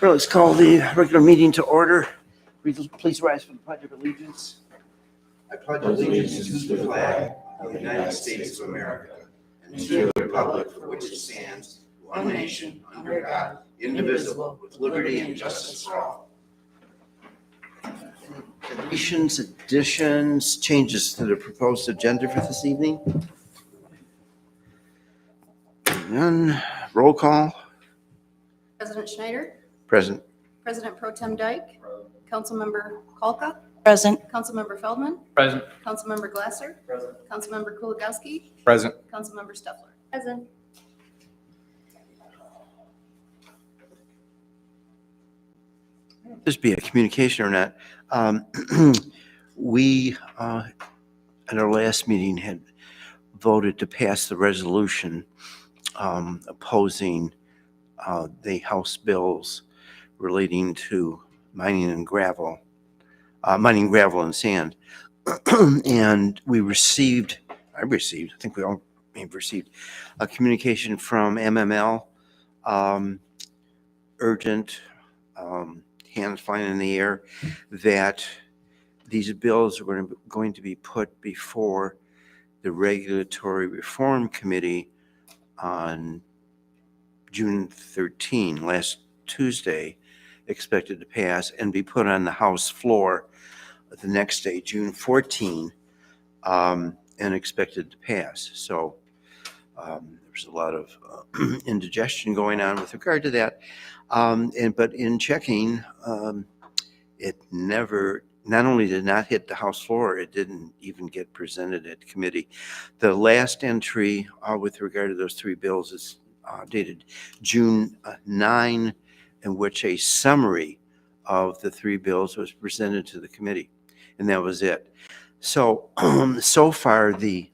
Well, let's call the regular meeting to order. Please rise for the Pledge of Allegiance. I pledge allegiance to the flag of the United States of America and to the republic for which it stands, one nation, under God, indivisible, with liberty and justice for all. Deletions, additions, changes to the proposed agenda for this evening? None. Roll call. President Schneider, Present. President Pro Tem Dyke, Councilmember Kalka, Present. Councilmember Feldman, Present. Councilmember Glasser, Present. Councilmember Kuligowski, Present. Councilmember Steffler. Present. This be a communication or not. We, at our last meeting, had voted to pass the resolution opposing the House bills relating to mining gravel and sand. And I received, I think we all may have received a communication from MML, urgent, hands flying in the air, that these bills are going to be put before the Regulatory Reform Committee on June 13, last Tuesday, expected to pass, and be put on the House floor the next day, June 14, and expected to pass. So there's a lot of indigestion going on with regard to that. But in checking, it not only did not hit the House floor, it didn't even get presented at committee. The last entry with regard to those three bills is dated June 9, in which a summary of the three bills was presented to the committee, and that was it. So, so far, the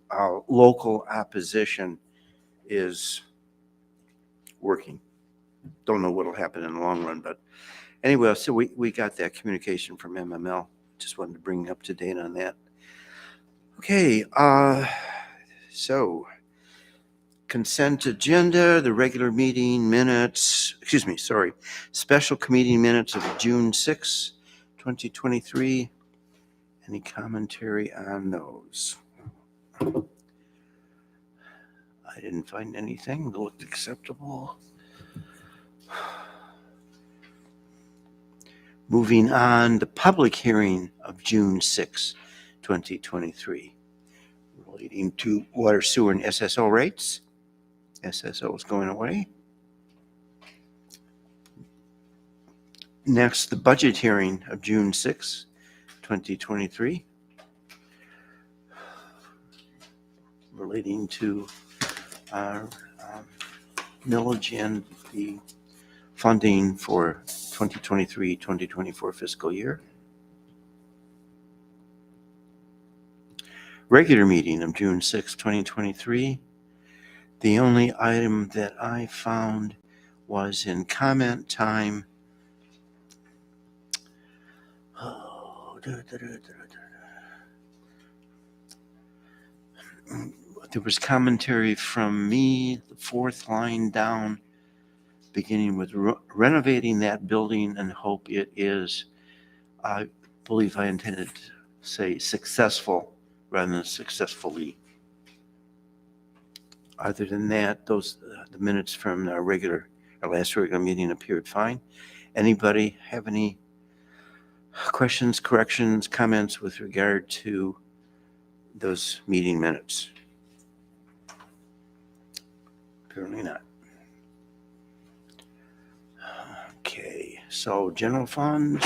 local opposition is working. Don't know what will happen in the long run, but anyway, so we got that communication from MML. Just wanted to bring up to date on that. Okay, so consent agenda, the regular meeting minutes, special committee minutes of June 6, 2023. Any commentary on those? I didn't find anything that looked acceptable. Moving on, the public hearing of June 6, 2023, relating to water, sewer, and SSO rates. SSO is going away. Next, the budget hearing of June 6, 2023, relating to our millage and the funding for 2023-2024 fiscal year. Regular meeting of June 6, 2023. The only item that I found was in comment time. There was commentary from me, the fourth line down, beginning with renovating that building and hope it is, I believe I intended to say successful rather than successfully. Other than that, those the minutes from our last regular meeting appeared fine. Anybody have any questions, corrections, comments with regard to those meeting minutes? Apparently not. Okay, so general fund.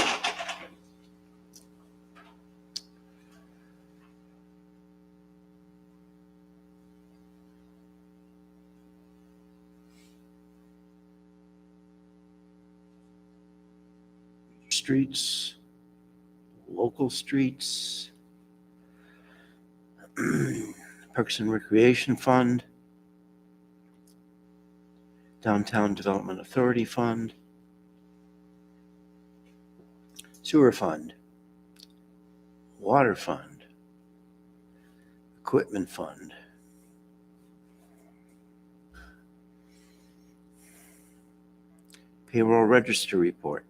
Streets, local streets, Parks and Recreation Fund, Downtown Development Authority Fund, Sewer Fund, Water Fund, Equipment Fund, Payroll register report.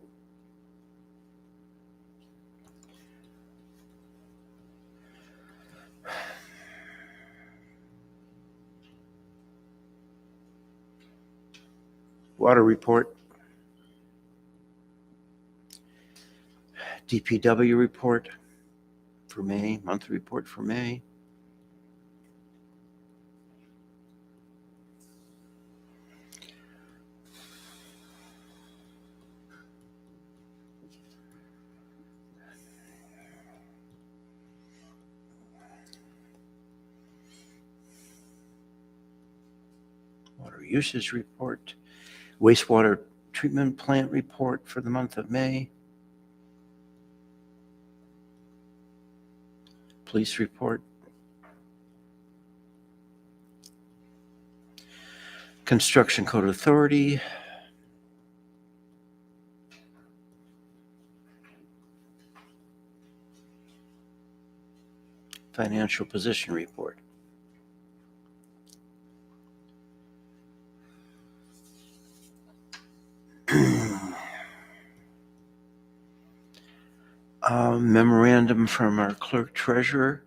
Water report. DPW report for May, monthly report for May. Water usage report. Wastewater treatment plant report for the month of May. Police report. Construction Code Authority. Financial position report. Memorandum from our clerk treasurer.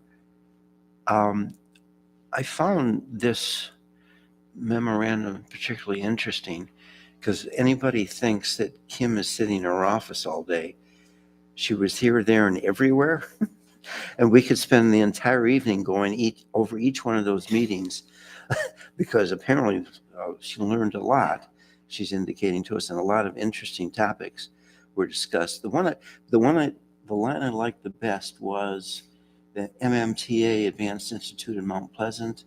I found this memorandum particularly interesting because anybody thinks that Kim is sitting in her office all day. She was here, there, and everywhere. And we could spend the entire evening going over each one of those meetings because apparently she learned a lot. She's indicating to us, and a lot of interesting topics were discussed. The line I liked the best was the MMTA Advanced Institute in Mount Pleasant,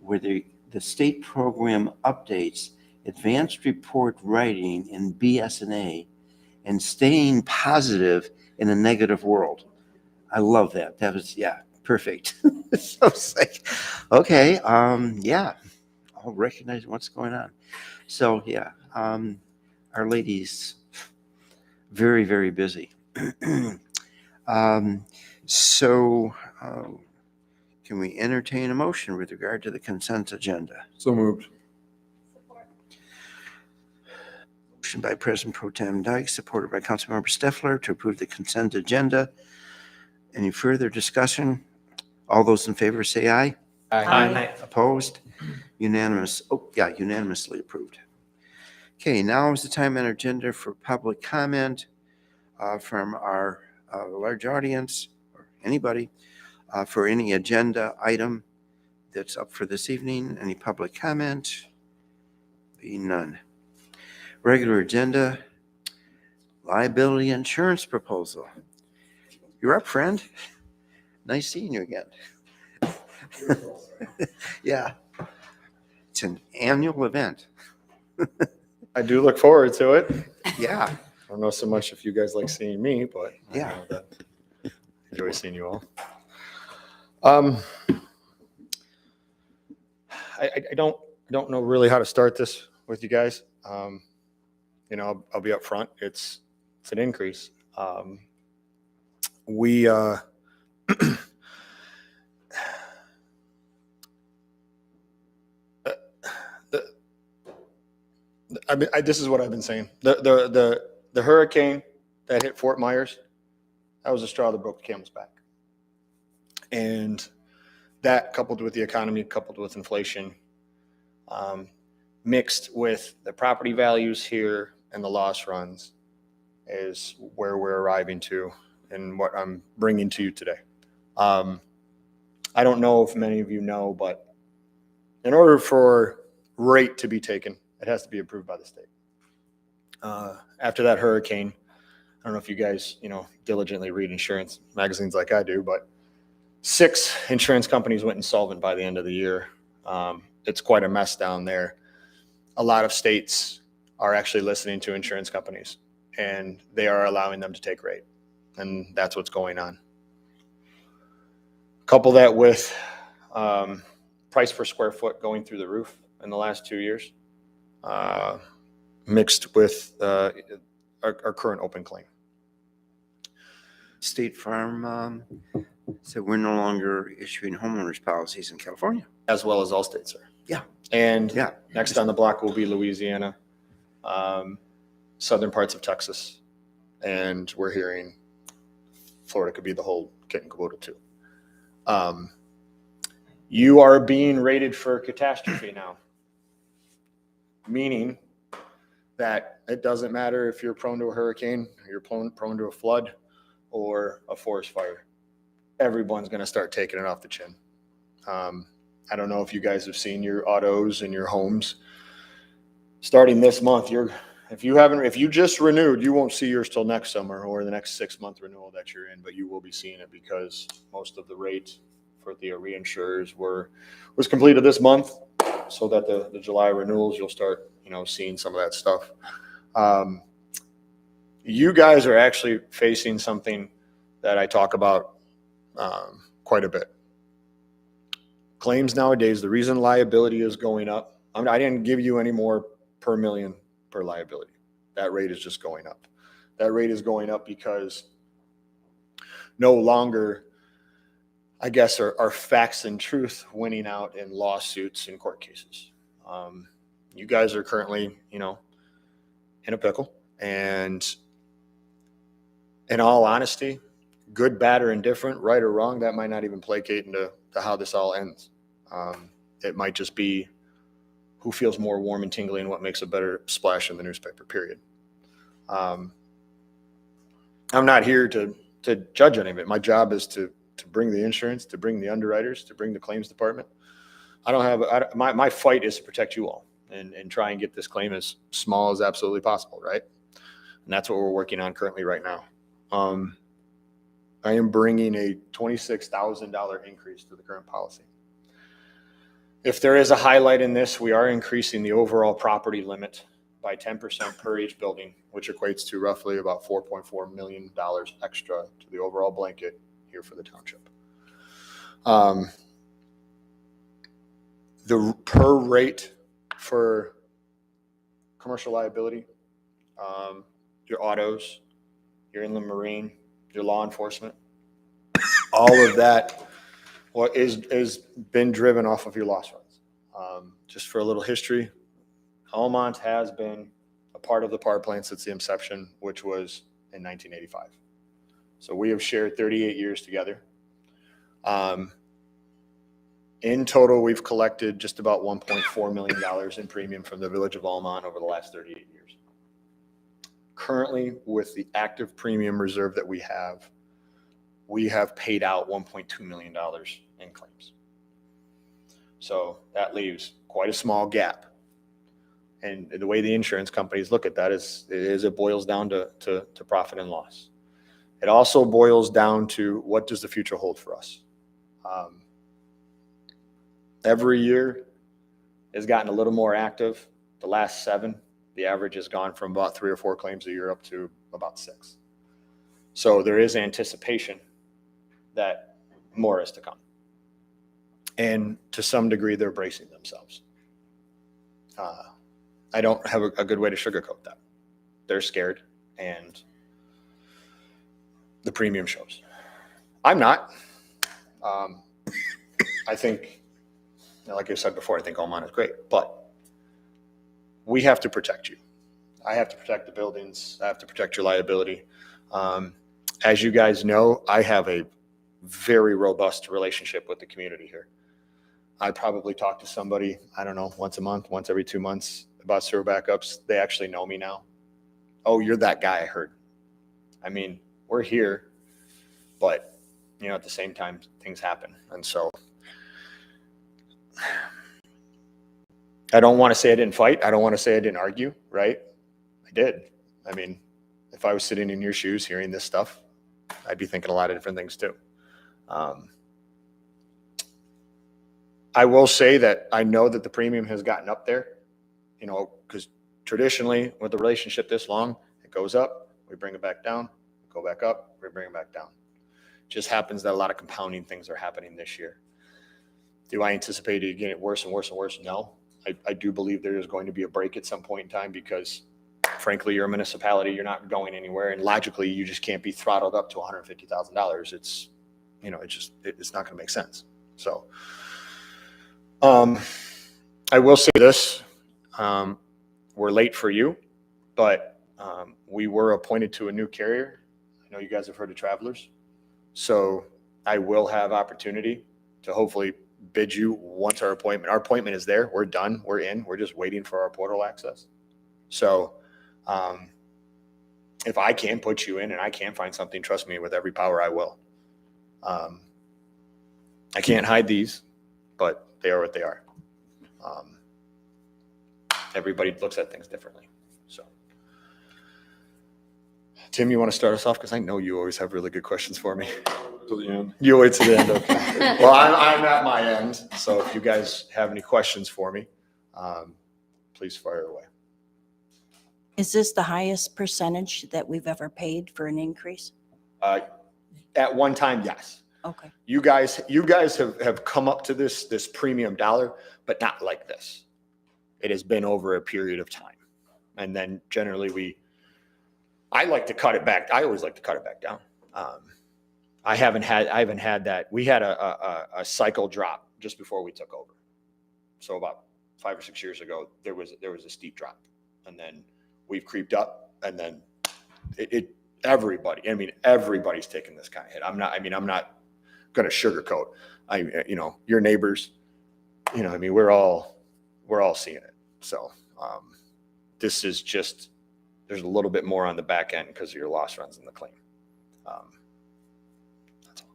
where the state program updates advanced report writing in BS&A and staying positive in a negative world. I love that. That was, yeah, perfect. So it's like, okay, yeah, I'll recognize what's going on. So yeah, Our Lady's very, very busy. So can we entertain a motion with regard to the consent agenda? So moved. Motion by President Pro Tem Dyke, supported by Councilmember Steffler to approve the consent agenda. Any further discussion? All those in favor say aye. Aye. Opposed? Unanimous. Oh, yeah, unanimously approved. Okay, now is the time on our agenda for public comment from our large audience or anybody for any agenda item that's up for this evening. Any public comment? Being none. Regular agenda, liability insurance proposal. You're up, friend. Nice seeing you again. Yeah. It's an annual event. I do look forward to it. Yeah. I don't know so much if you guys like seeing me, but I Yeah. know that I enjoy seeing you all. I don't know really how to start this with you guys. I'll be up front. It's an increase. This is what I've been saying. The hurricane that hit Fort Myers, that was a straw that broke the camel's back. And that, coupled with the economy, coupled with inflation, mixed with the property values here and the loss runs, is where we're arriving to and what I'm bringing to you today. I don't know if many of you know, but in order for rate to be taken, it has to be approved by the state. After that hurricane, I don't know if you guys, diligently read insurance magazines like I do, but 6 insurance companies went insolvent by the end of the year. It's quite a mess down there. A lot of states are actually listening to insurance companies, and they are allowing them to take rate. And that's what's going on. Couple that with price per square foot going through the roof in the last 2 years, mixed with our current open claim. State Farm said we're no longer issuing homeowners policies in California. As well as all states are. Yeah. And Yeah. next on the block will be Louisiana. southern parts of Texas, and we're hearing Florida could be the whole kit and caboodle too. You are being rated for catastrophe now, meaning that it doesn't matter if you're prone to a hurricane, or you're prone to a flood or a forest fire. Everyone's going to start taking it off the chin. I don't know if you guys have seen your autos and your homes. Starting this month, if you just renewed, you won't see yours till next summer or the next 6-month renewal that you're in, but you will be seeing it because most of the rate for the reinsurers was completed this month, so that the July renewals, you'll start, seeing some of that stuff. You guys are actually facing something that I talk about quite a bit. Claims nowadays, the reason liability is going up, I didn't give you any more per million per liability. That rate is just going up. That rate is going up because no longer, I guess, are facts and truth winning out in lawsuits and court cases. You guys are currently, in a pickle. And in all honesty, good, bad, or indifferent, right or wrong, that might not even placate into how this all ends. It might just be who feels more warm and tingly and what makes a better splash in the newspaper, period. I'm not here to judge any of it. My job is to bring the insurance, to bring the underwriters, to bring the claims department. My fight is to protect you all and try and get this claim as small as absolutely possible, right? And that's what we're working on currently right now. I am bringing a $26,000 increase to the current policy. If there is a highlight in this, we are increasing the overall property limit by 10% per each building, which equates to roughly about $4.4 million extra to the overall blanket here for the township. The per rate for commercial liability, your autos, your inland marine, your law enforcement, all of that is been driven off of your loss runs. Just for a little history, Almont has been a part of the power plant since the inception, which was in 1985. So we have shared 38 years together. In total, we've collected just about $1.4 million in premium from the village of Almont over the last 38 years. Currently, with the active premium reserve that we have paid out $1.2 million in claims. So that leaves quite a small gap. And the way the insurance companies look at that is it boils down to profit and loss. It also boils down to what does the future hold for us. Every year has gotten a little more active. The last 7, the average has gone from about 3 or 4 claims a year up to about 6. So there is anticipation that more is to come. And to some degree, they're bracing themselves. I don't have a good way to sugarcoat that. They're scared, and the premium shows. I'm not. I think, like I said before, I think Almont is great, but we have to protect you. I have to protect the buildings. I have to protect your liability. As you guys know, I have a very robust relationship with the community here. I probably talk to somebody, I don't know, once a month, once every 2 months about sewer backups. They actually know me now. Oh, you're that guy I heard. I mean, we're here, but, at the same time, things happen. And so I don't want to say I didn't fight. I don't want to say I didn't argue, right? I did. I mean, if I was sitting in your shoes hearing this stuff, I'd be thinking a lot of different things too. I will say that I know that the premium has gotten up there, because traditionally with the relationship this long, it goes up, we bring it back down, go back up, we bring it back down. It just happens that a lot of compounding things are happening this year. Do I anticipate it getting worse and worse and worse? No. I do believe there is going to be a break at some point in time because, frankly, you're a municipality, you're not going anywhere, and logically, you just can't be throttled up to $150,000. It's, it's not going to make sense. So, I will say this, we're late for you, but We were appointed to a new carrier. I know you guys have heard of Travelers. So I will have opportunity to hopefully bid you once our appointment is there. We're done. We're in. We're just waiting for our portal access. So if I can put you in and I can find something, trust me, with every power I will. I can't hide these, but they are what they are. Everybody looks at things differently. So, Tim, you want to start us off? Because I know you always have really good questions for me. To the end. You wait to the end. Okay. Well, I'm at my end. So if you guys have any questions for me, please fire away. Is this the highest percentage that we've ever paid for an increase? At one time, yes. Okay. You guys have come up to this premium dollar, but not like this. It has been over a period of time. And then generally I like to cut it back. I always like to cut it back down. I haven't had that. We had a cycle drop just before we took over. So about 5 or 6 years ago, there was a steep drop, and then we've creeped up, and then everybody's taking this kind of hit. I'm not going to sugarcoat. Your neighbors, we're all seeing it. So this is just, there's a little bit more on the back end because of your loss runs in the claim. That's all.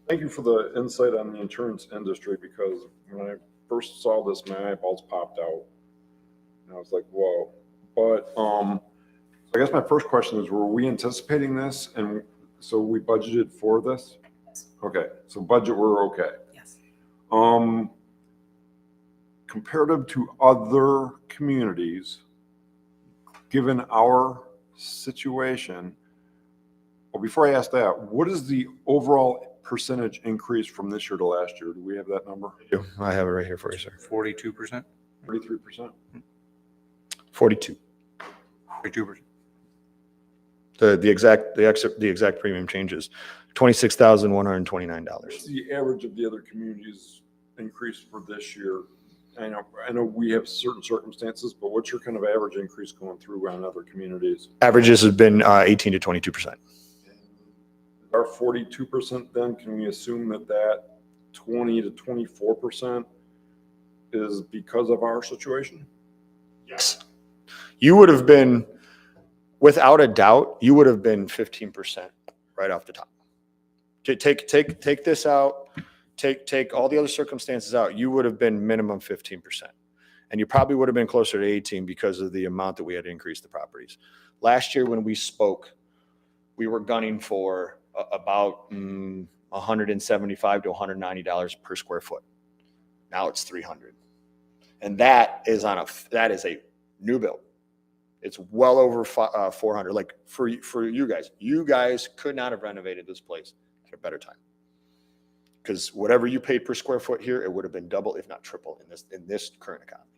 Thank you for the insight on the insurance industry, because when I first saw this, my eyeballs popped out. And I was like, whoa. But I guess my first question is, were we anticipating this? And so we budgeted for this? Okay, so budget, we're okay. Yes. Comparative to other communities, given our situation, well, before I ask that, what is the overall percentage increase from this year to last year? Do we have that number? I have it right here for you, sir. 42%? 33%? 42. 42%. The exact premium changes $26,129. What's the average of the other communities increase for this year? I know we have certain circumstances, but what's your kind of average increase going through on other communities? Averages have been 18 to 22%. Our 42%, then can we assume that 20 to 24% is because of our situation? Yes. You would have been, without a doubt, you would have been 15% right off the top. Take this out, take all the other circumstances out, you would have been minimum 15%. And you probably would have been closer to 18 because of the amount that we had increased the properties. Last year when we spoke, we were gunning for about $175 to $190 per square foot. Now it's $300. And that is a new build. It's well over 400. Like for you guys could not have renovated this place at a better time. Because whatever you paid per square foot here, it would have been double, if not triple, in this current economy.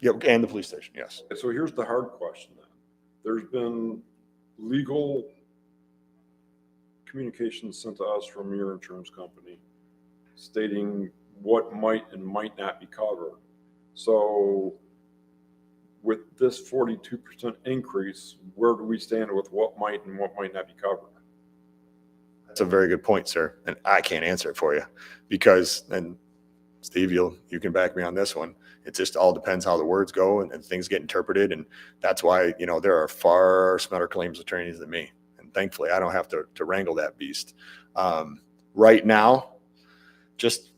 Yeah, and the police station, yes. So here's the hard question then. There's been legal communications sent to us from your insurance company stating what might and might not be covered. So with this 42% increase, where do we stand with what might and what might not be covered? That's a very good point, sir. And I can't answer it for you because, and Steve, you can back me on this one. It just all depends how the words go and things get interpreted. And that's why, there are far smarter claims attorneys than me. And thankfully I don't have to wrangle that beast. Right now, just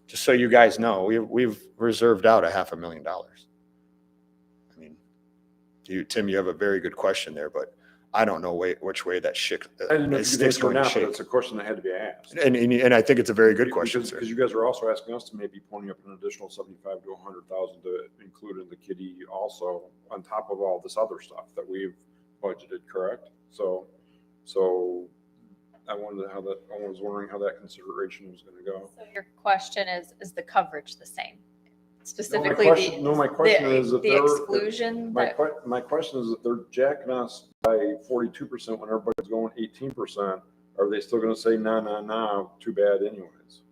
so you guys know, we've reserved out $500,000. I mean, Tim, you have a very good question there, but I don't know which way that I didn't know if you could answer or going to not, but shake. it's a question that had to be asked. And I think it's a very good question, sir. Because you guys are also asking us to maybe pony up an additional 75 to 100,000 to include in the kitty also on top of all this other stuff that we've budgeted, correct? So I was wondering how that consideration was going to go. So your question is the coverage the same? Specifically, my question is if the they're- exclusion. My question is if they're jacking us by 42% when everybody's going 18%, are they still gonna say, nah, too bad anyways?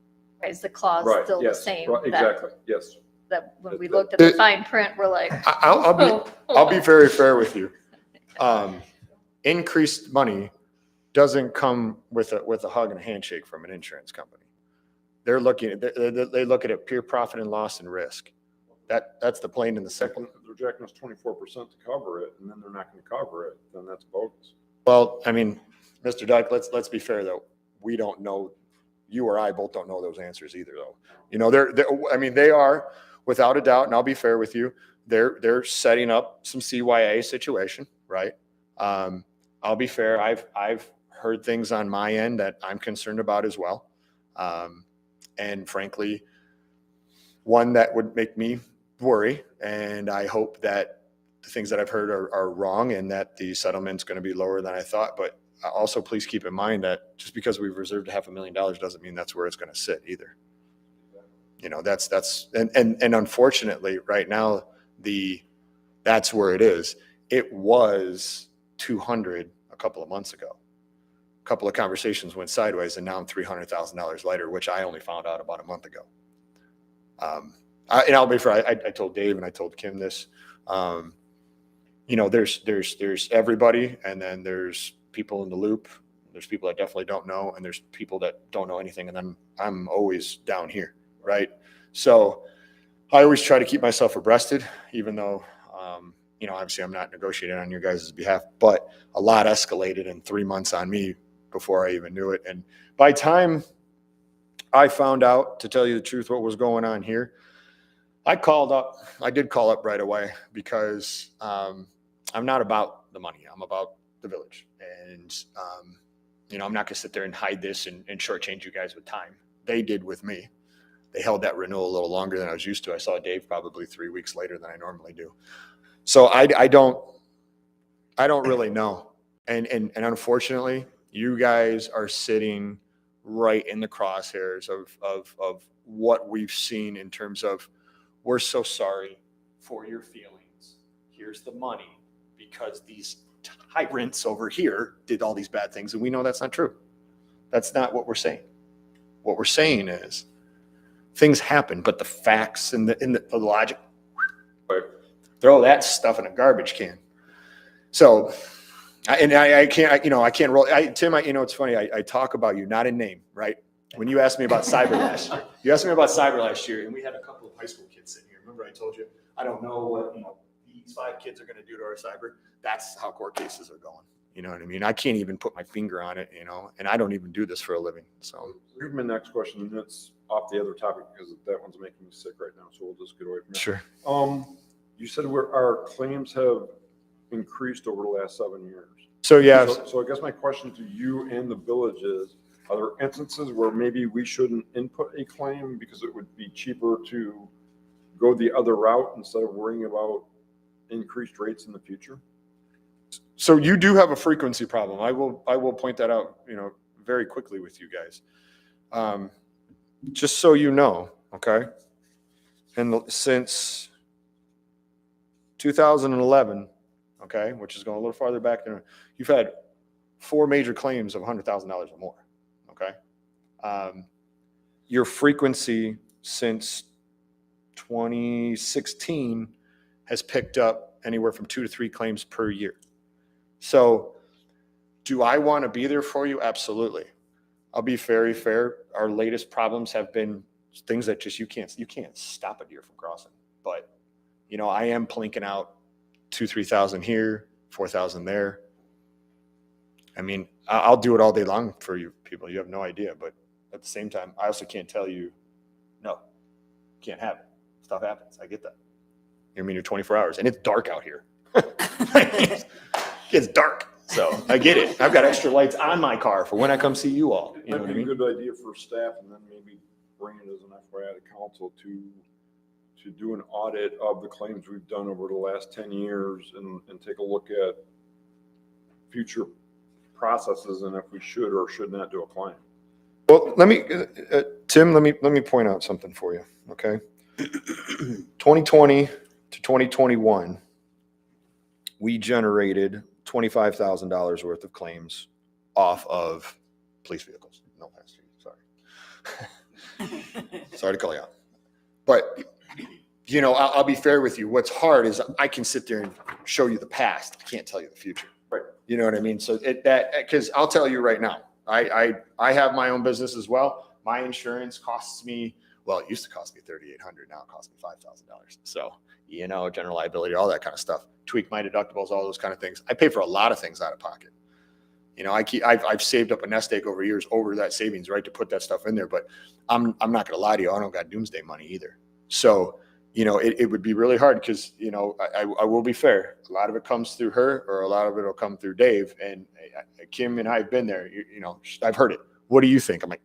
Is the clause Right, still the yes, same? right, exactly, yes. That when we That- looked at the fine print, we're like. I'll be very fair with you. Increased money doesn't come with a hug and a handshake from an insurance company. They look at it pure profit and loss and risk. That's the plain and the simple. They're jacking us 24% to cover it, and then they're not gonna cover it, then that's bogus. Well, I mean, Mr. Dyke, let's be fair though. We don't know, you or I both don't know those answers either though. You know, they are without a doubt, and I'll be fair with you, they're setting up some CYA situation, right? I'll be fair. I've heard things on my end that I'm concerned about as well. And frankly, one that would make me worry. And I hope that the things that I've heard are wrong and that the settlement's going to be lower than I thought. But also please keep in mind that just because we've reserved $500,000 doesn't mean that's where it's going to sit either. You know, and unfortunately right now, that's where it is. It was 200 a couple of months ago. A couple of conversations went sideways and now I'm $300,000 lighter, which I only found out about a month ago. And I'll be fair, I told Dave and I told Kim this, you know, there's everybody, and then there's people in the loop. There's people that definitely don't know, and there's people that don't know anything. And then I'm always down here. Right. So I always try to keep myself abreasted, even though, you know, obviously I'm not negotiating on your guys' behalf, but a lot escalated in 3 months on me before I even knew it. And by time I found out, to tell you the truth, what was going on here, I did call up right away because I'm not about the money. I'm about the village. And, you know, I'm not going to sit there and hide this and shortchange you guys with time. They did with me. They held that renewal a little longer than I was used to. I saw Dave probably 3 weeks later than I normally do. So I don't really know. And unfortunately, you guys are sitting right in the crosshairs of what we've seen in terms of, we're so sorry for your feelings. Here's the money because these tyrants over here did all these bad things. And we know that's not true. That's not what we're saying. What we're saying is things happen, but the facts and the logic, throw that stuff in a garbage can. So, I can't roll. Tim, you know, it's funny. I talk about you, not in name, right? When you asked me about cyber last year, and we had a couple of high school kids sitting here. Remember I told you, I don't know what, you know, these 5 kids are going to do to our cyber. That's how court cases are going. You know what I mean? I can't even put my finger on it, you know, and I don't even do this for a living. So Here's my next question, and it's off the other topic because that one's making me sick right now, so we'll just get away from it. sure. You said our claims have increased over the last 7 years. So yeah, So I guess my question to you and the village is, are there instances where maybe we shouldn't input a claim because it would be cheaper to go the other route instead of worrying about increased rates in the future? so you do have a frequency problem. I will point that out, you know, very quickly with you guys. Just so you know, okay? And since 2011, okay, which is going a little farther back than, you've had 4 major claims of $100,000 or more, okay? Your frequency since 2016 has picked up anywhere from 2 to 3 claims per year. So do I want to be there for you? Absolutely. I'll be very fair. Our latest problems have been things that just you can't stop a deer from crossing. But, you know, I am plinking out 2,000-3,000 here, 4,000 there. I mean, I'll do it all day long for you people. You have no idea. But at the same time, I also can't tell you, no, can't have it. Stuff happens. I get that. I mean, you're 24 hours and it's dark out here. It's dark. So I get it. I've got extra lights on my car for when I come see you all. You know what I Might be mean? a good idea for staff, and then maybe bring it as an FYI to council to do an audit of the claims we've done over the last 10 years and take a look at future processes and if we should or should not do a claim. Well, Tim, let me point out something for you. Okay. 2020 to 2021, we generated $25,000 worth of claims off of police vehicles. No offense to you, sorry. Sorry to call you out. But, you know, I'll be fair with you. What's hard is I can sit there and show you the past. I can't tell you the future. Right. You know what I mean? So because I'll tell you right now, I have my own business as well. My insurance costs me, well, it used to cost me $3,800. Now it costs me $5,000. So, you know, general liability, all that kind of stuff. Tweak my deductibles, all those kind of things. I pay for a lot of things out of pocket. You know, I've saved up a nest egg over years over that savings, right, to put that stuff in there. But I'm not going to lie to you. I don't got doomsday money either. So, you know, it would be really hard because, you know, I will be fair. A lot of it comes through her or a lot of it will come through Dave. And Kim and I have been there. You know, I've heard it. What do you think? I'm like,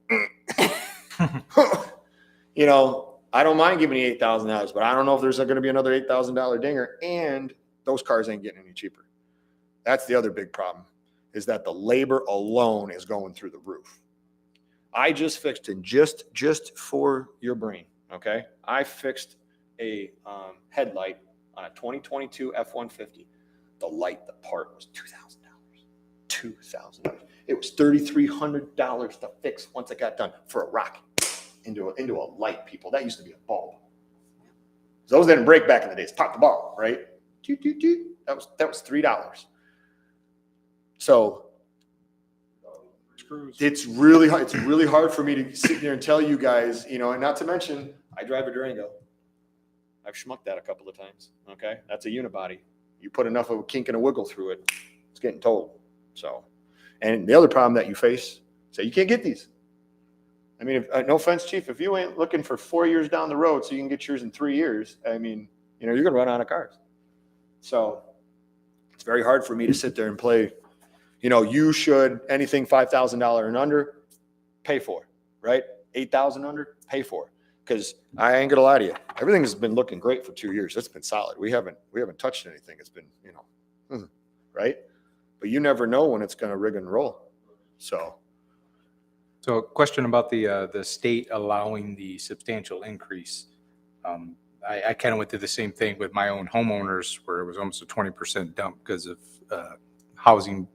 you know, I don't mind giving you $8,000, but I don't know if there's going to be another $8,000 dinger, and those cars ain't getting any cheaper. That's the other big problem, is that the labor alone is going through the roof. I just fixed it just for your brain. Okay. I fixed a headlight on a 2022 F-150. The part was $2,000. $2,000. It was $3,300 to fix once it got done for a rocket into a light, people. That used to be a bulb. Those didn't break back in the days. Pop the bulb, right? That was $3. So it's really hard. It's really hard for me to sit there and tell you guys, you know, and not to mention, I drive a Durango. I've schmucked that a couple of times. Okay. That's a unibody. You put enough of a kink and a wiggle through it, it's getting told. So, and the other problem that you face, so you can't get these. I mean, no offense, Chief, if you ain't looking for 4 years down the road so you can get yours in 3 years, I mean, you know, you're going to run out of cars. So it's very hard for me to sit there and play, you know, you should anything $5,000 and under pay for, right? 8,000 under pay for. Because I ain't gonna lie to you, everything has been looking great for 2 years. It's been solid. We haven't touched anything. It's been, you know, right? But you never know when it's gonna rig and roll. So a question about the state allowing the substantial increase. I kind of went through the same thing with my own homeowners, where it was almost a 20% dump because of housing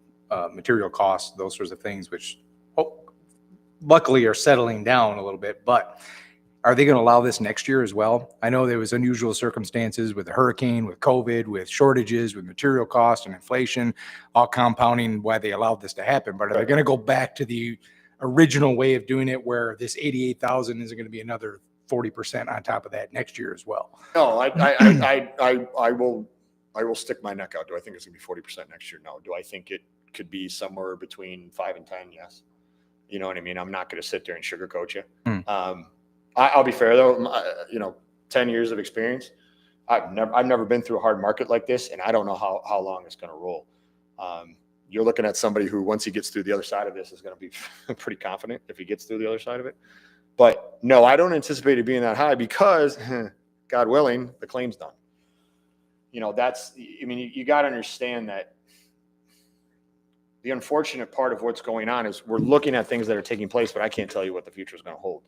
material costs, those sorts of things, which luckily are settling down a little bit. But are they going to allow this next year as well? I know there was unusual circumstances with the hurricane, with COVID, with shortages, with material costs and inflation, all compounding why they allowed this to happen. But are they going to go back to the original way of doing it, where this 88,000 isn't going to be another 40% on top of that next year as well? no, I will stick my neck out. Do I think it's gonna be 40% next year? No. Do I think it could be somewhere between 5 and 10? Yes. You know what I mean? I'm not gonna sit there and sugarcoat you. I'll be fair though. You know, 10 years of experience. I've never been through a hard market like this, and I don't know how long it's gonna roll. You're looking at somebody who, once he gets through the other side of this, is going to be pretty confident if he gets through the other side of it. But no, I don't anticipate it being that high because, God willing, the claim's done. You know, you got to understand that the unfortunate part of what's going on is we're looking at things that are taking place, but I can't tell you what the future is going to hold.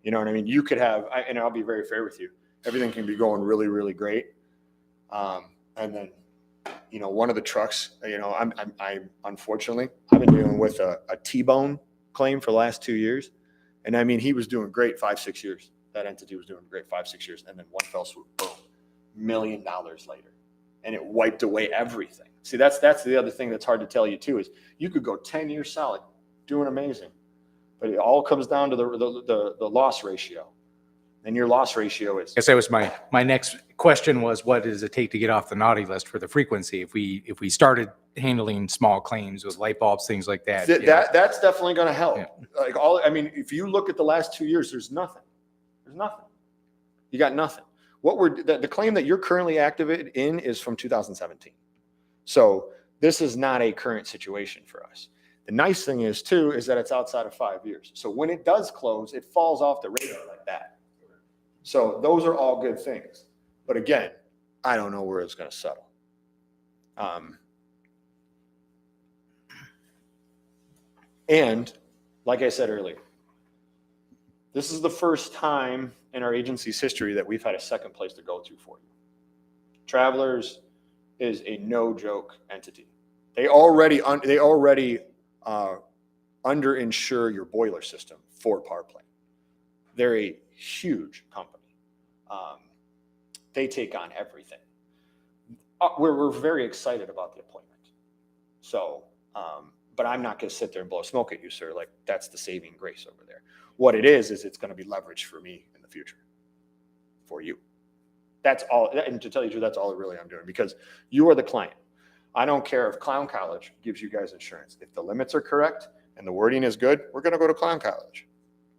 You know what I mean? You could have, and I'll be very fair with you, everything can be going really, really great. And then, you know, one of the trucks, you know, I unfortunately, I've been dealing with a T-bone claim for the last 2 years. And I mean, he was doing great 5-6 years. That entity was doing great 5-6 years. And then one fell swoop, boom, $1 million later. And it wiped away everything. See, that's the other thing that's hard to tell you too, is you could go 10 years solid, doing amazing. But it all comes down to the loss ratio. And your loss ratio is. I guess that was my next question was, what does it take to get off the naughty list for the frequency? If we started handling small claims with light bulbs, things like that. That's definitely going to help. Yeah. Like if you look at the last 2 years, there's nothing. There's nothing. You got nothing. The claim that you're currently activated in is from 2017. So this is not a current situation for us. The nice thing is too, is that it's outside of 5 years. So when it does close, it falls off the radar like that. So those are all good things. But again, I don't know where it's going to settle. And like I said earlier, this is the first time in our agency's history that we've had a second place to go to for you. Travelers is a no joke entity. They already underinsure your boiler system for Parkland. They're a huge company. They take on everything. We're very excited about the appointment. So, but I'm not going to sit there and blow smoke at you, sir. Like, that's the saving grace over there. What it is it's going to be leverage for me in the future, for you. That's all. And to tell you the truth, that's all really I'm doing, because you are the client. I don't care if Clown College gives you guys insurance. If the limits are correct and the wording is good, we're going to go to Clown College.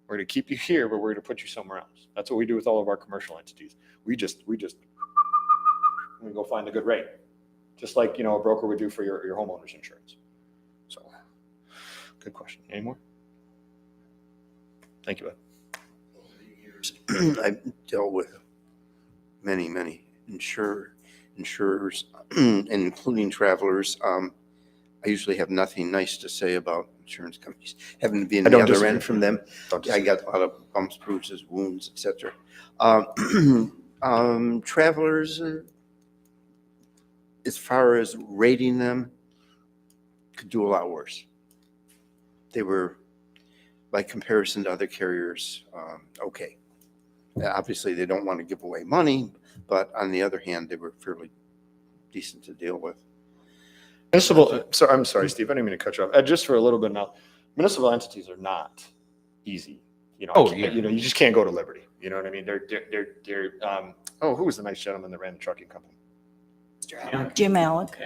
We're going to keep you here, but we're going to put you somewhere else. That's what we do with all of our commercial entities. We just go find a good rate, just like, a broker would do for your homeowner's insurance. So, good question. Any more? Thank you, Ed. I've dealt with many insurers, including Travelers. I usually have nothing nice to say about insurance companies. Having been I the don't other disagree. end from them, Don't I disagree. got a lot of bumps, bruises, wounds, etc. Travelers, as far as rating them, could do a lot worse. They were, by comparison to other carriers, okay. Obviously, they don't want to give away money, but on the other hand, they were fairly decent to deal with. Municipal, so I'm sorry, Steve, I didn't mean to cut you off. Just for a little bit now, municipal entities are not easy. Oh, yeah. You just can't go to Liberty. You know what I mean? They're who was the nice gentleman that ran the trucking company? Jim Alec.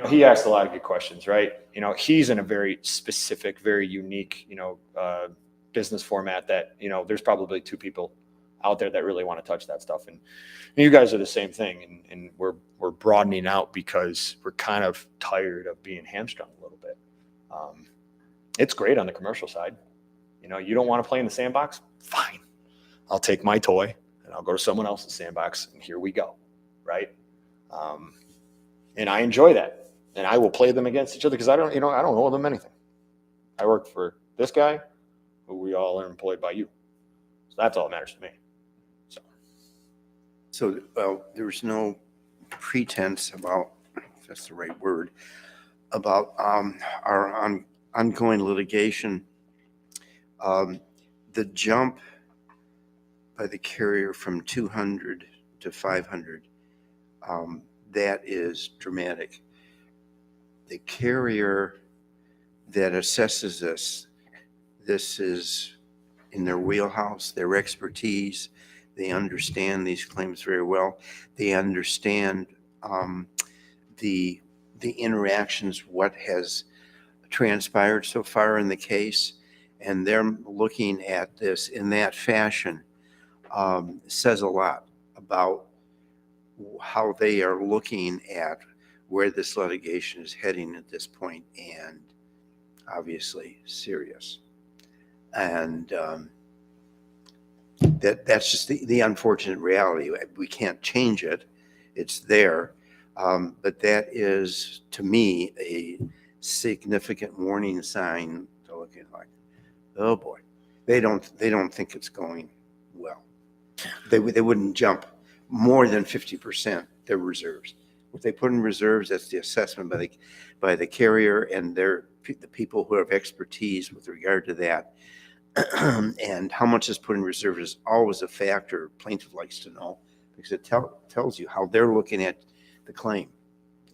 He asked a lot of good questions, right? He's in a very specific, very unique, business format that, there's probably two people out there that really want to touch that stuff. And you guys are the same thing. And we're broadening out because we're kind of tired of being hamstrung a little bit. It's great on the commercial side. You don't want to play in the sandbox? Fine. I'll take my toy and I'll go to someone else's sandbox and here we go. Right. And I enjoy that. And I will play them against each other because I don't owe them anything. I work for this guy who we all are employed by you. So that's all that matters to me. So, there was no pretense about, if that's the right word, about our ongoing litigation. The jump by the carrier from 200 to 500, that is dramatic. The carrier that assesses this is in their wheelhouse, their expertise. They understand these claims very well. They understand the interactions, what has transpired so far in the case, and they're looking at this in that fashion. Says a lot about how they are looking at where this litigation is heading at this point, and obviously serious. And that's just the unfortunate reality. We can't change it. It's there. But that is, to me, a significant warning sign to look at, like, oh boy, they don't think it's going well. They wouldn't jump more than 50% their reserves. What they put in reserves, that's the assessment by the carrier and the people who have expertise with regard to that. And how much is put in reserve is always a factor plaintiff likes to know, because it tells you how they're looking at the claim,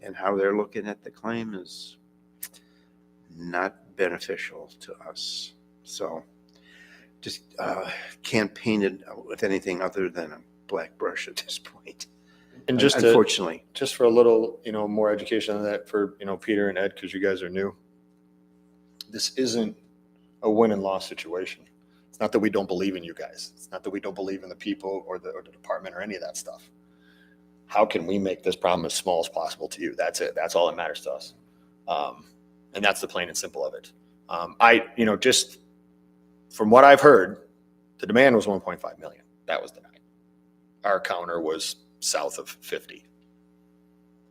and how they're looking at the claim is not beneficial to us. So just can't paint it with anything other than a black brush at this point. And unfortunately, just for a little, more education on that for, Peter and Ed, because you guys are new. This isn't a win and loss situation. It's not that we don't believe in you guys. It's not that we don't believe in the people or the department or any of that stuff. How can we make this problem as small as possible to you? That's it. That's all that matters to us. And that's the plain and simple of it. Just from what I've heard, the demand was 1.5 million. That was denied. Our counter was south of 50.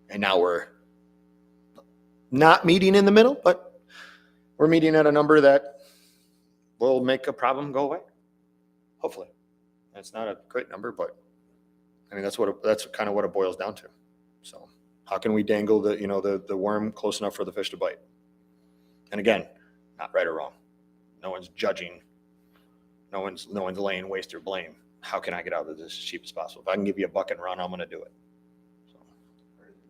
And now we're not meeting in the middle, but we're meeting at a number that will make a problem go away. Hopefully. It's not a great number, but that's kind of what it boils down to. So how can we dangle the worm close enough for the fish to bite? And again, not right or wrong. No one's judging. No one's laying waste or blame. How can I get out of this as cheap as possible? If I can give you a buck and run, I'm going to do it. So,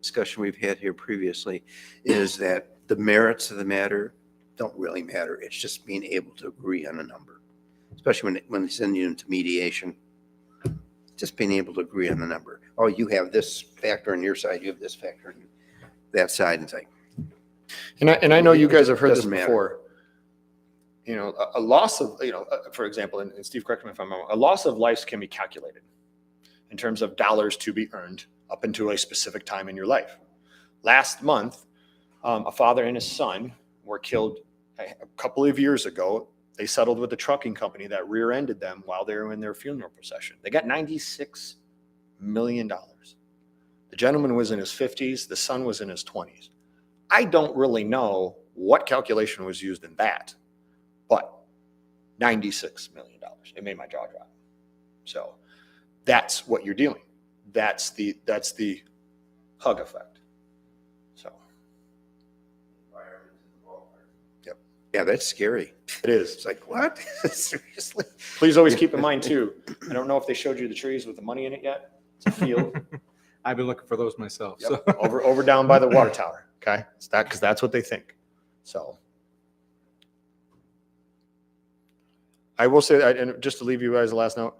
Discussion we've had here previously is that the merits of the matter don't really matter. It's just being able to agree on a number, especially when they send you into mediation. Just being able to agree on the number. Oh, you have this factor on your side, you have this factor on that side. It's like, and I know you guys have heard this Doesn't matter. before. You know, a loss of, for example, and Steve, correct me if I'm wrong, a loss of life can be calculated in terms of dollars to be earned up into a specific time in your life. Last month, a father and his son were killed a couple of years ago. They settled with the trucking company that rear-ended them while they were in their funeral procession. They got $96 million. The gentleman was in his 50s. The son was in his 20s. I don't really know what calculation was used in that, but $96 million. It made my jaw drop. So that's what you're dealing. That's the hug effect. So yeah, that's scary. it is. It's like, what? Seriously? Please always keep in mind too, I don't know if they showed you the trees with the money in it yet. It's a field. I've been looking for those myself. Yep. So. over down by the water tower. Okay. It's that, because that's what they think. So I will say that, and just to leave you guys the last note,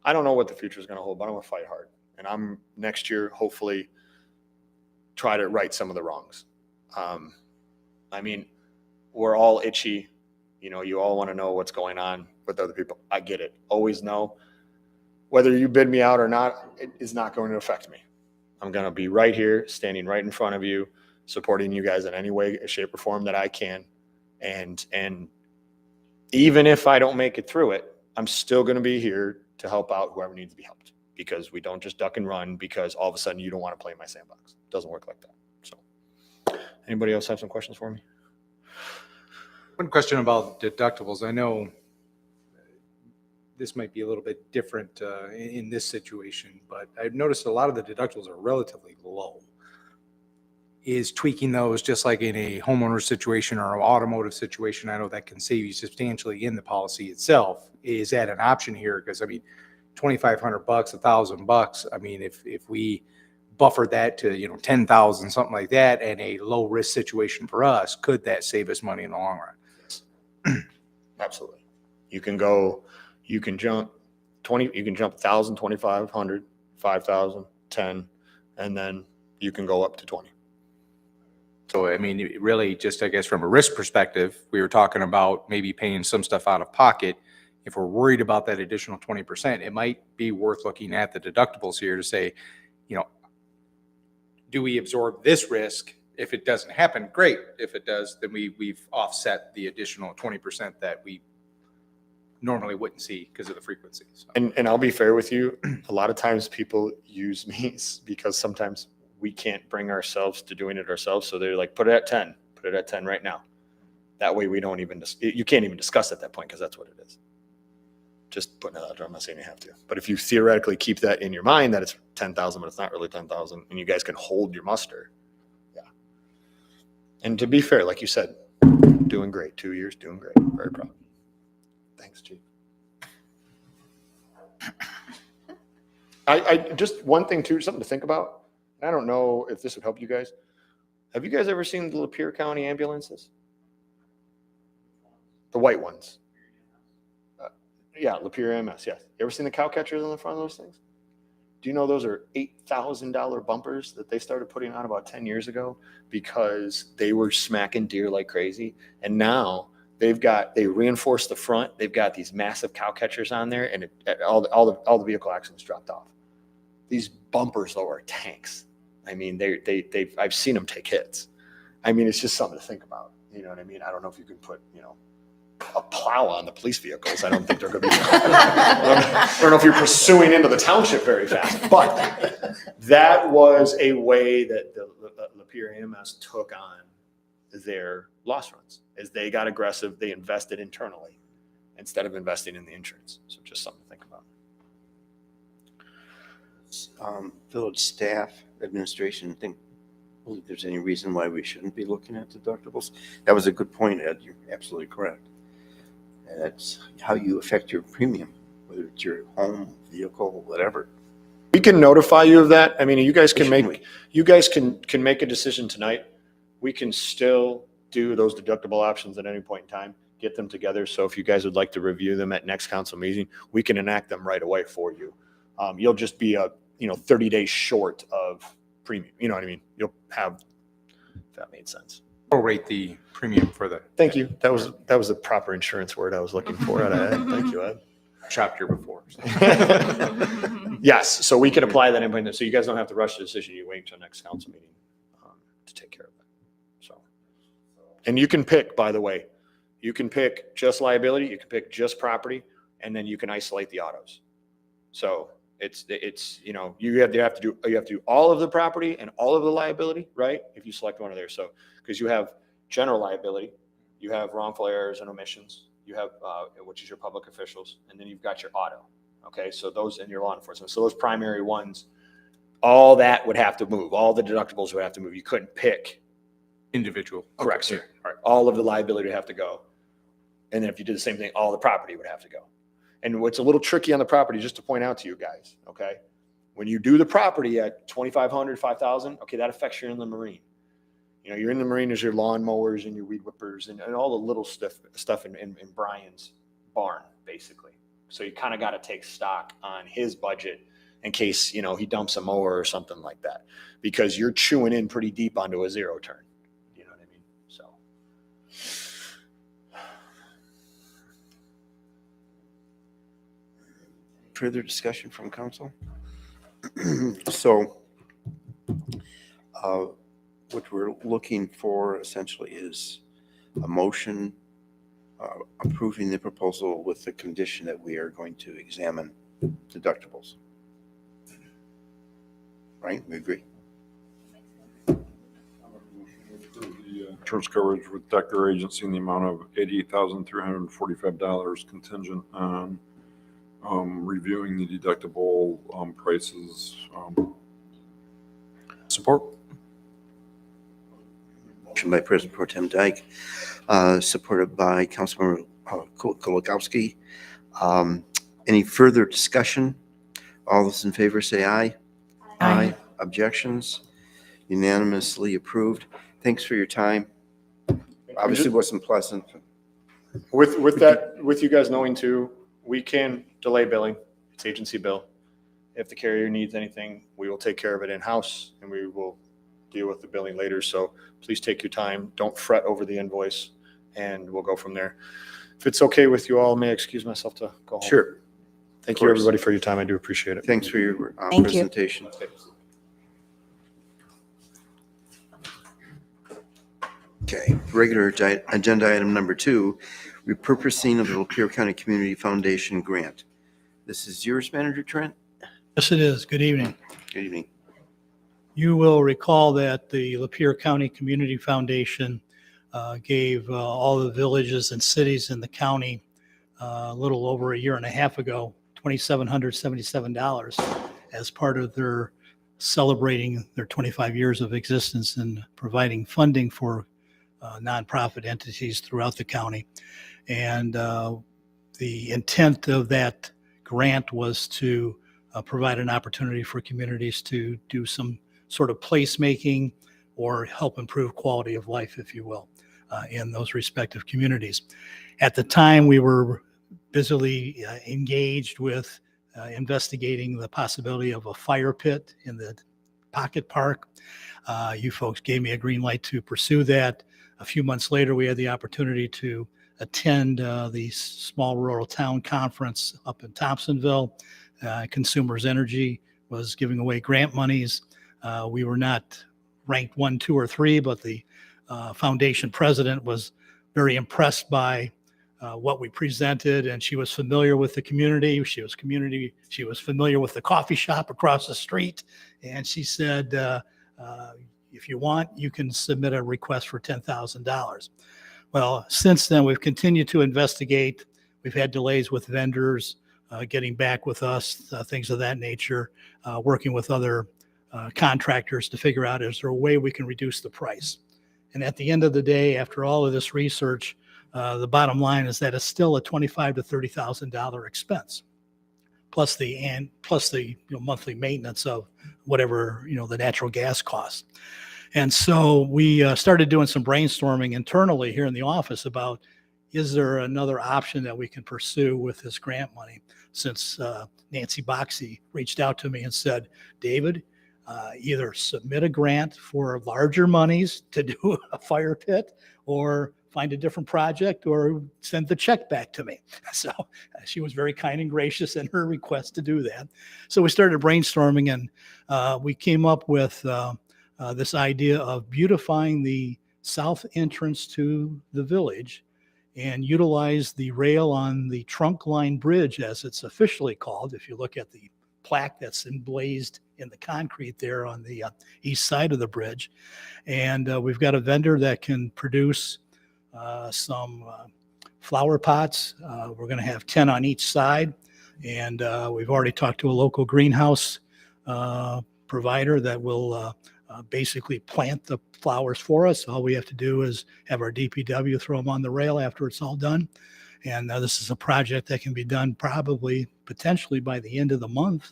I don't know what the future is going to hold, but I'm going to fight hard. And I'm next year, hopefully, try to right some of the wrongs. I mean, we're all itchy. You all want to know what's going on with other people. I get it. Always know. Whether you bid me out or not, it is not going to affect me. I'm going to be right here, standing right in front of you, supporting you guys in any way, shape, or form that I can. And even if I don't make it through it, I'm still going to be here to help out whoever needs to be helped, because we don't just duck and run because all of a sudden you don't want to play in my sandbox. It doesn't work like that. So anybody else have some questions for me? One question about deductibles. I know this might be a little bit different in this situation, but I've noticed a lot of the deductibles are relatively low. Is tweaking those just like in a homeowner situation or an automotive situation? I know that can save you substantially in the policy itself. Is that an option here? Because I mean, $2,500, $1,000. I mean, if we buffer that to 10,000, something like that, and a low risk situation for us, could that save us money in the long run? Absolutely. You can jump 20, you can jump 1,000, 2,500, 5,000, 10, and then you can go up to 20. So, I mean, it really just, I guess, from a risk perspective, we were talking about maybe paying some stuff out of pocket. If we're worried about that additional 20%, it might be worth looking at the deductibles here to say, do we absorb this risk? If it doesn't happen, great. If it does, then we've offset the additional 20% that we normally wouldn't see because of the frequency. So. And I'll be fair with you. A lot of times people use me because sometimes we can't bring ourselves to doing it ourselves. So they're like, put it at 10 right now. That way we don't even, you can't even discuss at that point, because that's what it is. Just putting it out there. I'm not saying you have to, but if you theoretically keep that in your mind that it's 10,000, but it's not really 10,000, and you guys can hold your muster. Yeah. And to be fair, like you said, doing great. 2 years, doing great. Very proud. Thanks, Chief. I just one thing too, something to think about. I don't know if this would help you guys. Have you guys ever seen the Lapeer County ambulances? The white ones. Yeah, Lapeer EMS, yes. You ever seen the cow catchers on the front of those things? Do you know those are $8,000 bumpers that they started putting on about 10 years ago because they were smacking deer like crazy? And now they reinforced the front. They've got these massive cow catchers on there, and all the vehicle accidents dropped off. These bumpers, though, are tanks. I mean, I've seen them take hits. I mean, it's just something to think about. You know what I mean? I don't know if you can put, a plow on the police vehicles. I don't think they're going to be. I don't know if you're pursuing into the township very fast, but that was a way that the Lapeer EMS took on their loss runs. As they got aggressive, they invested internally instead of investing in the insurance. So just something to think about. Village staff, administration, think believe there's any reason why we shouldn't be looking at deductibles. That was a good point, Ed. You're absolutely correct. And that's how you affect your premium, whether it's your home, vehicle, whatever. We can notify you of that. I mean, you guys can Shouldn't make, you guys can make a decision tonight. We can still do those deductible options at any point in time, get them together. So if you guys would like to review them at next council meeting, we can enact them right away for you. You'll just be 30 days short of premium. You know what I mean? You'll have, if that made sense. Prorate the premium for the. Thank you. That was the proper insurance word I was looking for. Thank you, Ed. Shopped here before. Yes, so we can apply that input, so you guys don't have to rush the decision. You wait until next council meeting to take care of it. So, and you can pick, by the way, you can pick just liability, you can pick just property, and then you can isolate the autos. So it's you have to do all of the property and all of the liability, right? If you select one of there, so because you have general liability, you have wrongful errors and omissions, you have which is your public officials, and then you've got your auto. Okay, so those and your law enforcement. So those primary ones, all that would have to move. All the deductibles would have to move. You couldn't pick. Individual. Correct, Okay, sir. all right. All of the liability would have to go. And then if you did the same thing, all the property would have to go. And what's a little tricky on the property, just to point out to you guys, okay? When you do the property at 2,500, 5,000, okay, that affects your inland marine. You're in the marine, there's your lawn mowers and your weed whippers and all the little stuff in Brian's barn, basically. So you kind of got to take stock on his budget in case, he dumps a mower or something like that, because you're chewing in pretty deep onto a zero turn. You know what I mean? So. Further discussion from council? So, what we're looking for essentially is a motion approving the proposal with the condition that we are going to examine deductibles. Right? We agree. The insurance coverage with Decker Agency in the amount of $88,345 contingent on reviewing the deductible prices. Support. Motion by President Pro Tem Dyke, supported by Councilmember Kolakowski. Any further discussion? All those in favor say aye. Aye. Objections? Unanimously approved. Thanks for your time. Obviously wasn't pleasant. With that, with you guys knowing too, we can delay billing. It's agency bill. If the carrier needs anything, we will take care of it in-house and we will deal with the billing later. So please take your time. Don't fret over the invoice and we'll go from there. If it's okay with you all, may I excuse myself to go home? Sure. Thank Of you, course. everybody, for your time. I do appreciate it. Thanks for your Thank you. presentation. Okay, regular agenda item number 2, repurposing of the Lapeer County Community Foundation grant. This is yours, Manager Trent? Yes, it is. Good evening. Good evening. You will recall that the Lapeer County Community Foundation gave all the villages and cities in the county a little over a year and a half ago, $2,777 as part of their celebrating their 25 years of existence and providing funding for nonprofit entities throughout the county. And the intent of that grant was to provide an opportunity for communities to do some sort of placemaking or help improve quality of life, if you will, in those respective communities. At the time, we were busily engaged with investigating the possibility of a fire pit in the Pocket Park. You folks gave me a green light to pursue that. A few months later, we had the opportunity to attend the Small Rural Town Conference up in Thompsonville. Consumers Energy was giving away grant monies. We were not ranked 1, 2, or 3, but the foundation president was very impressed by what we presented, and she was familiar with the community. She was familiar with the coffee shop across the street, and she said, if you want, you can submit a request for $10,000. Well, since then, we've continued to investigate. We've had delays with vendors getting back with us, things of that nature, working with other contractors to figure out, is there a way we can reduce the price? And at the end of the day, after all of this research, the bottom line is that it's still a $25,000 to $30,000 expense, plus the monthly maintenance of whatever the natural gas costs. And so we started doing some brainstorming internally here in the office about, is there another option that we can pursue with this grant money? Since Nancy Boxey reached out to me and said, David, either submit a grant for larger monies to do a fire pit, or find a different project, or send the check back to me. So she was very kind and gracious in her request to do that. So we started brainstorming, and we came up with this idea of beautifying the south entrance to the village and utilize the rail on the trunk line bridge, as it's officially called. If you look at the plaque that's emblazed in the concrete there on the east side of the bridge. And we've got a vendor that can produce some flower pots. We're going to have 10 on each side. And we've already talked to a local greenhouse provider that will basically plant the flowers for us. All we have to do is have our DPW throw them on the rail after it's all done. And this is a project that can be done potentially by the end of the month.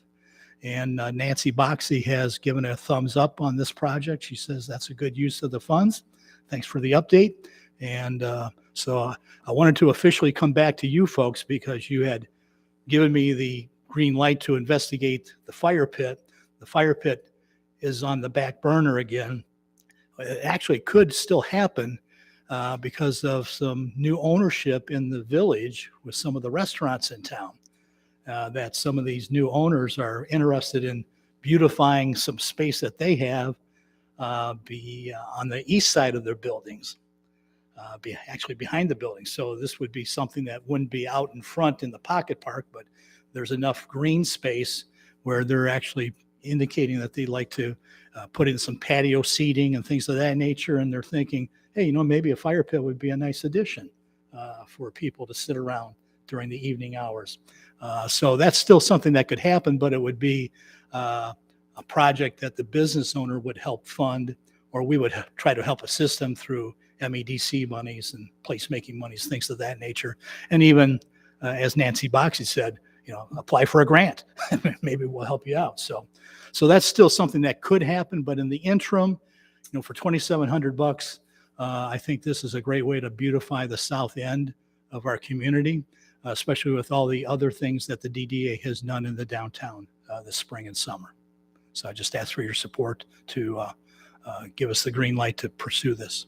And Nancy Boxey has given a thumbs up on this project. She says that's a good use of the funds. Thanks for the update. And so I wanted to officially come back to you folks, because you had given me the green light to investigate the fire pit. The fire pit is on the back burner again. It actually could still happen because of some new ownership in the village with some of the restaurants in town. That some of these new owners are interested in beautifying some space that they have be on the east side of their buildings, actually behind the building. So this would be something that wouldn't be out in front in the pocket park, but there's enough green space where they're actually indicating that they'd like to put in some patio seating and things of that nature. And they're thinking, hey, maybe a fire pit would be a nice addition for people to sit around during the evening hours. So that's still something that could happen, but it would be a project that the business owner would help fund, or we would try to help assist them through MEDC monies and placemaking monies, things of that nature. And even as Nancy Boxey said, apply for a grant. Maybe we'll help you out. So that's still something that could happen. But in the interim, for $2,700, I think this is a great way to beautify the south end of our community, especially with all the other things that the DDA has done in the downtown this spring and summer. So I just ask for your support to give us the green light to pursue this.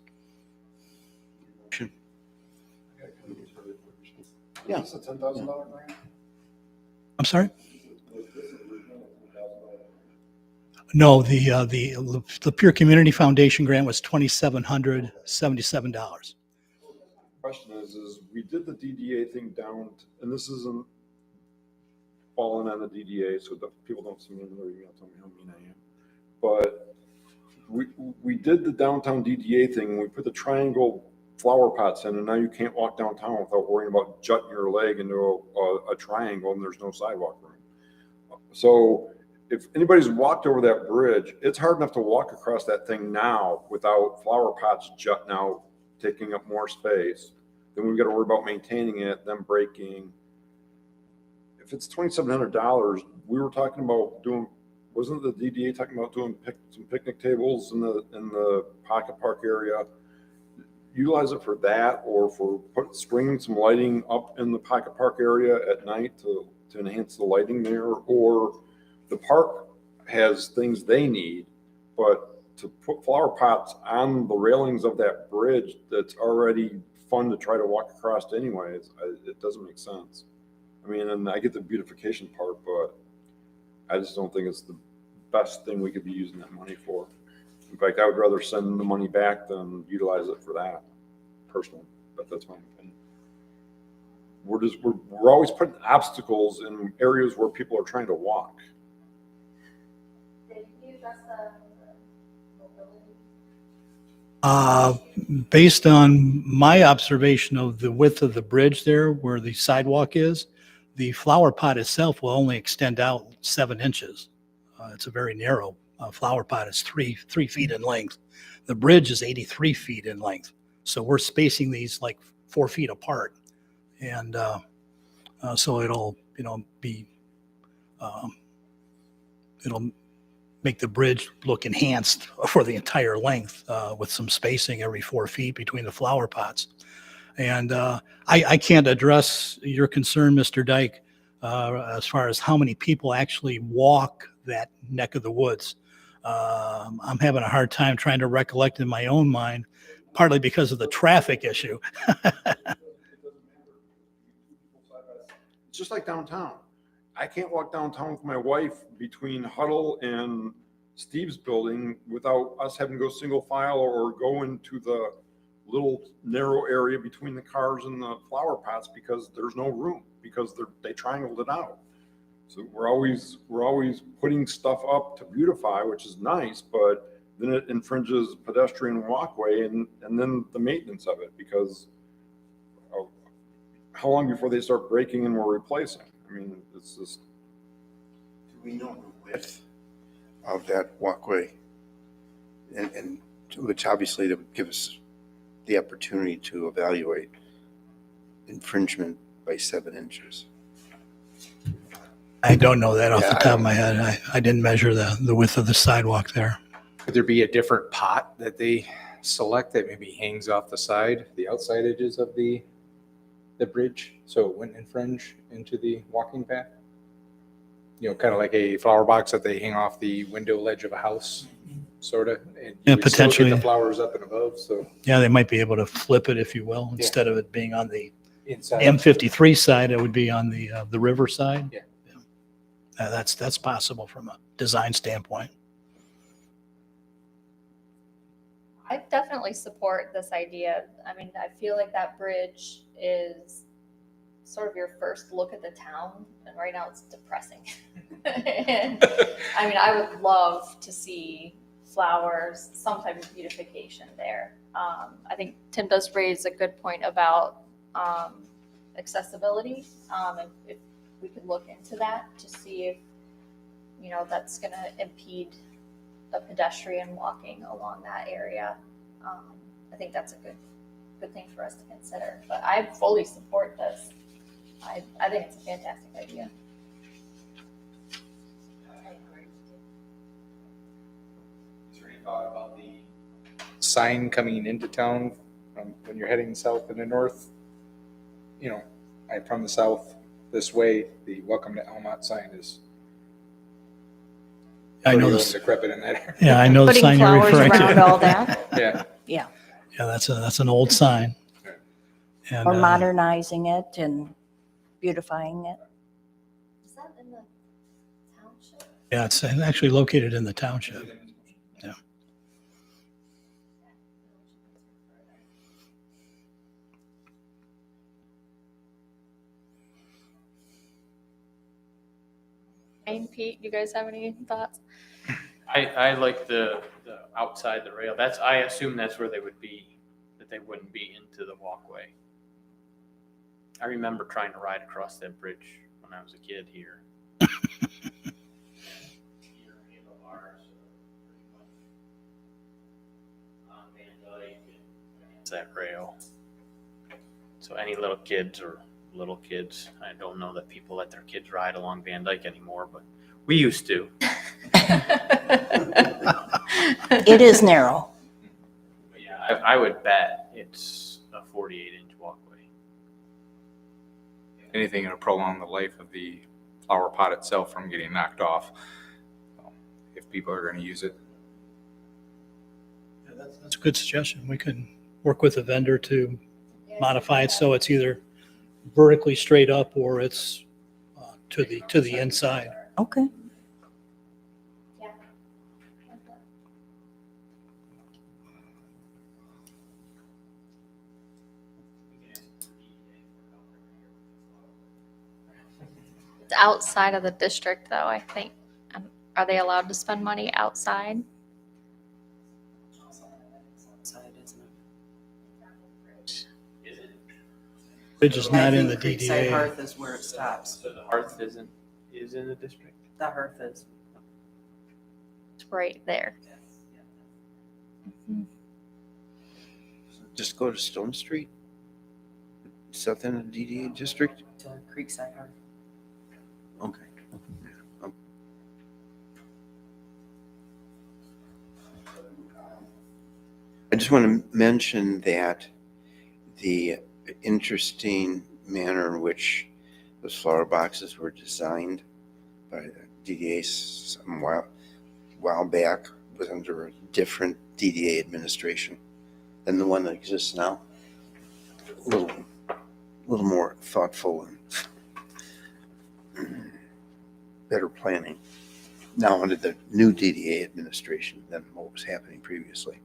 Yeah. It's a $10,000 grant? I'm sorry? No, the Pure Community Foundation grant was $2,777. Question is we did the DDA thing down, and this isn't falling on the DDA, so that people don't see me in the email, tell me how mean I am. But we did the downtown DDA thing. We put the triangle flower pots in, and now you can't walk downtown without worrying about jutting your leg into a triangle, and there's no sidewalk room. So if anybody's walked over that bridge, it's hard enough to walk across that thing now without flower pots jutting out, taking up more space. Then we've got to worry about maintaining it, them breaking. If it's $2,700, we were talking about doing, wasn't the DDA talking about doing some picnic tables in the pocket park area? Utilize it for that, or for stringing some lighting up in the pocket park area at night to enhance the lighting there. Or the park has things they need, but to put flower pots on the railings of that bridge that's already fun to try to walk across anyways, it doesn't make sense. I mean, and I get the beautification part, but I just don't think it's the best thing we could be using that money for. In fact, I would rather send the money back than utilize it for that, personally. But that's my opinion. We're always putting obstacles in areas where people are trying to walk. Based on my observation of the width of the bridge there, where the sidewalk is, the flower pot itself will only extend out 7 inches. It's a very narrow flower pot is 3 feet in length. The bridge is 83 feet in length. So we're spacing these like 4 feet apart. And so it'll, be, it'll make the bridge look enhanced for the entire length with some spacing every 4 feet between the flower pots. And I can't address your concern, Mr. Dyke, as far as how many people actually walk that neck of the woods. I'm having a hard time trying to recollect in my own mind, partly because of the traffic issue. It's just like downtown. I can't walk downtown with my wife between Huddle and Steve's building without us having to go single file or go into the little narrow area between the cars and the flower pots because there's no room, because they triangled it out. So we're always putting stuff up to beautify, which is nice, but then it infringes pedestrian walkway and then the maintenance of it, because how long before they start breaking and we're replacing? I mean, it's just. Do we know the width of that walkway? And which obviously to give us the opportunity to evaluate infringement by 7 inches. I don't know that off the Yeah, top of my head. I didn't measure the width of the sidewalk there. Could there be a different pot that they select that maybe hangs off the side, the outside edges of the bridge, so it wouldn't infringe into the walking path? Kind of like a flower box that they hang off the window ledge of a house, sort of. And Yeah, you would still get potentially. the flowers up and above, so Yeah, they might be able to flip it, if you will, instead of it being on the inside. M53 side, it would be on the river side. Yeah. That's possible from a design standpoint. I definitely support this idea. I mean, I feel like that bridge is sort of your first look at the town, and right now it's depressing. And, I mean, I would love to see flowers, some type of beautification there. I think Tim does raise a good point about accessibility, and if we could look into that to see if, that's going to impede a pedestrian walking along that area. I think that's a good thing for us to consider. But I fully support this. I think it's a fantastic idea. Is there any thought about the sign coming into town when you're heading south and the north? From the south this way, the Welcome to Elmont sign is I know pretty this. decrepit in that area. Yeah, I know the Putting sign you're flowers referring around to. all that, Yeah. yeah. Yeah, that's an old sign. And, Or modernizing it and beautifying it. Is that in the township? yeah, it's actually located in the township. Yeah. Hey, Pete, you guys have any thoughts? I like the outside the rail. I assume that's where they would be, that they wouldn't be into the walkway. I remember trying to ride across that bridge when I was a kid here. It's that rail. So any little kids, I don't know that people let their kids ride along Van Dyke anymore, but we used to. It is narrow. But yeah, I would bet it's a 48-inch walkway. Anything to prolong the life of the flower pot itself from getting knocked off, if people are going to use it. Yeah, that's a good suggestion. We could work with the vendor to modify it so it's either vertically straight up or it's to the inside. Okay. It's outside of the district, though, I think. Are they allowed to spend money outside? Bridge is not in the Creekside DDA. Hearth is where it stops. So the hearth is in the district? The hearth is. right there. Just go to Stone Street, south end of DDA district? To Creekside Harbor. Okay. I just want to mention that the interesting manner in which those flower boxes were designed by the DDA some while back was under a different DDA administration than the one that exists now. A little more thoughtful and better planning now under the new DDA administration than what was happening previously.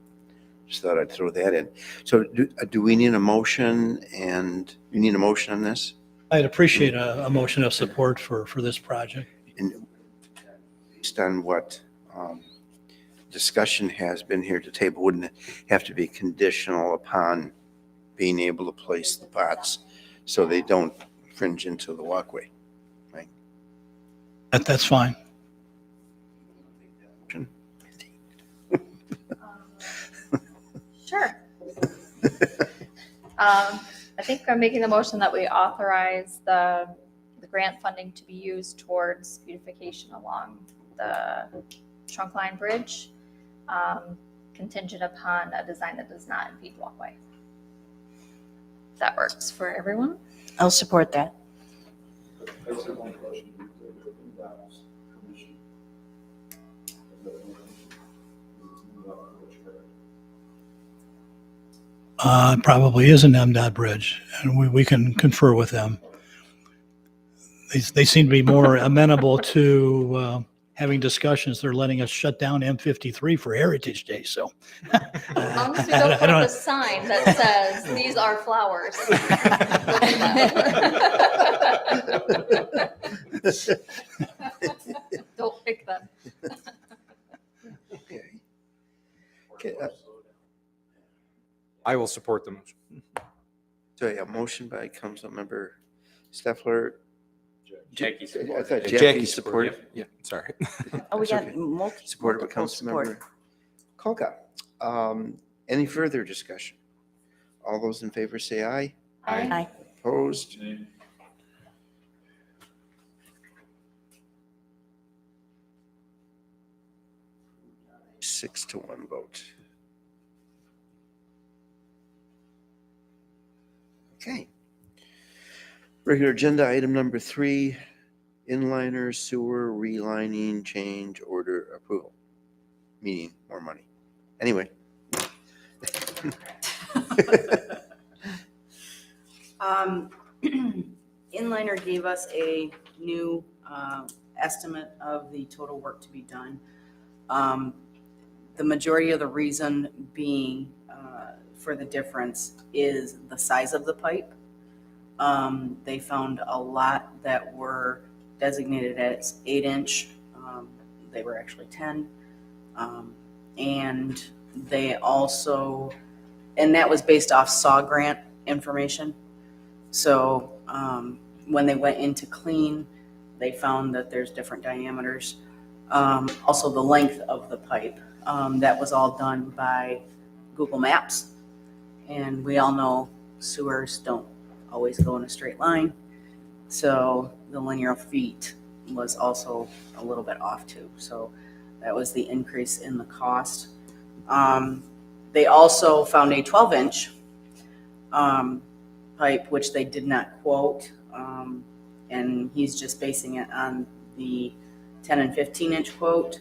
Just thought I'd throw that in. So do we need a motion, and you need a motion on this? I'd appreciate a motion of support for this project. And based on what discussion has been here at the table, wouldn't it have to be conditional upon being able to place the pots so they don't fringe into the walkway? Right? That's fine. Sure. I think I'm making the motion that we authorize the grant funding to be used towards beautification along the trunk line bridge, contingent upon a design that does not impede walkway. If that works for everyone. I'll support that. I just have one question. Probably is an MDOT bridge, and we can confer with them. They seem to be more amenable to having discussions. They're letting us shut down M53 for Heritage Day, so. As long as we don't put up a sign that says, "These are flowers." Don't pick them. Okay. Okay. I will support the motion. So a motion by Councilmember Steffler. Jackie I supported. thought Yeah, Jackie supported. Yeah, sorry. Oh, we That's got okay. multiple Supported by support. Councilmember Kolka. Any further discussion? All those in favor say aye. Aye. Opposed? Six to one vote. Okay. Regular agenda item number 3, inliner sewer relining change order approval. Meaning more money. Anyway. Inliner gave us a new estimate of the total work to be done. The majority of the reason being for the difference is the size of the pipe. They found a lot that were designated as 8-inch. They were actually 10. And they also, and that was based off SAW grant information. So when they went into clean, they found that there's different diameters. Also the length of the pipe. That was all done by Google Maps. And we all know sewers don't always go in a straight line. So the linear feet was also a little bit off too. So that was the increase in the cost. They also found a 12-inch pipe, which they did not quote. And he's just basing it on the 10 and 15-inch quote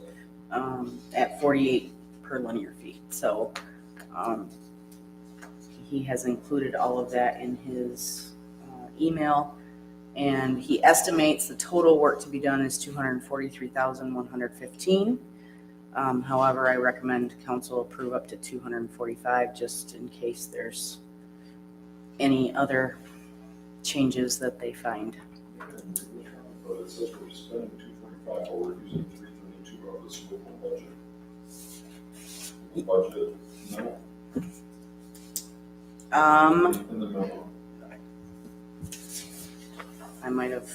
at 48 per linear feet. So he has included all of that in his email, and he estimates the total work to be done is $243,115. However, I recommend council approve up to $245 just in case there's any other changes that they find. But it says we're spending 245, but we're using 332 out of the school budget. Budget, no, in the memo. I might have.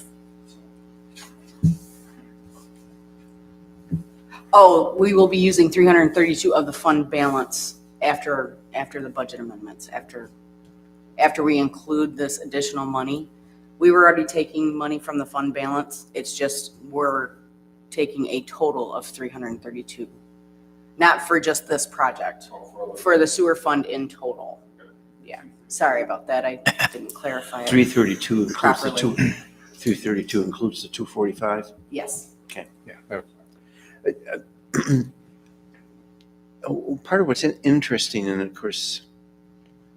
Oh, we will be using 332 of the fund balance after the budget amendments, after we include this additional money. We were already taking money from the fund balance. It's just we're taking a total of 332. Not for just this project, for the sewer fund in total. Yeah, sorry about that. I didn't clarify it. 332 includes the Properly. 332 includes the 245? Yes. Yeah. Part of what's interesting, and of course,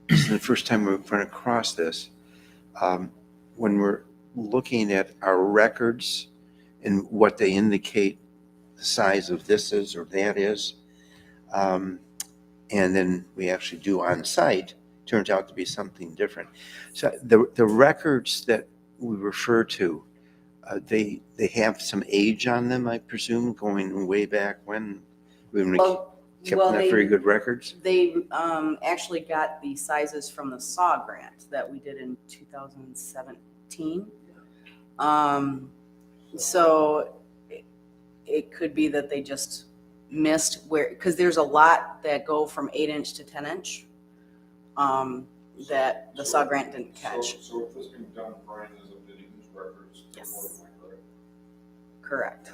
this is the first time we've run across this, when we're looking at our records and what they indicate the size of this is or that is, and then we actually do on site, turns out to be something different. So the records that we refer to, they have some age on them, I presume, going way back when we kept not very good records. They actually got the sizes from the SAW grant that we did in 2017. So it could be that they just missed where, because there's a lot that go from 8-inch to 10-inch that the SAW grant didn't catch. So if this being done, Brian is updating his records. Yes. Correct.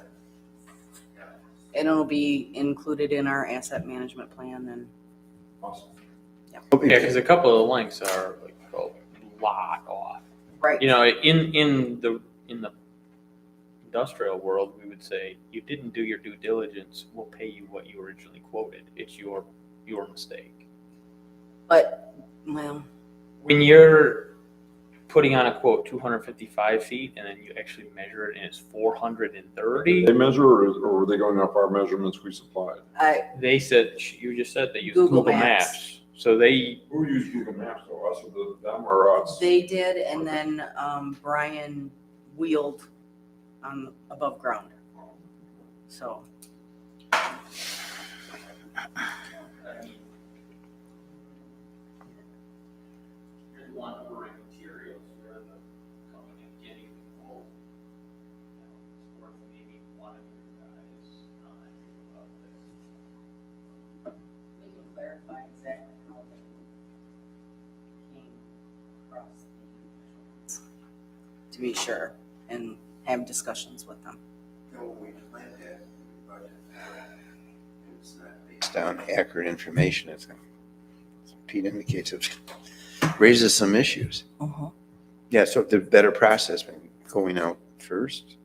And it'll be included in our asset management plan and. Awesome. Yeah, because a couple of the links are like a lot off. Right. You know, in the industrial world, we would say you didn't do your due diligence. We'll pay you what you originally quoted. It's your mistake. But, well, When you're putting on a quote 255 feet and then you actually measure it and it's 430, They measure or were they going off our measurements we supplied? they said you just said they use Google Google Maps. Maps. So they Who used Google Maps, though, us or them or us? they did, and then Brian wheeled above ground. So. We can clarify exactly how they came across the, to be sure, and have discussions with them. It's not based on accurate information. It's, as Pete indicates, it raises some issues. Yeah, so the better process, going out first,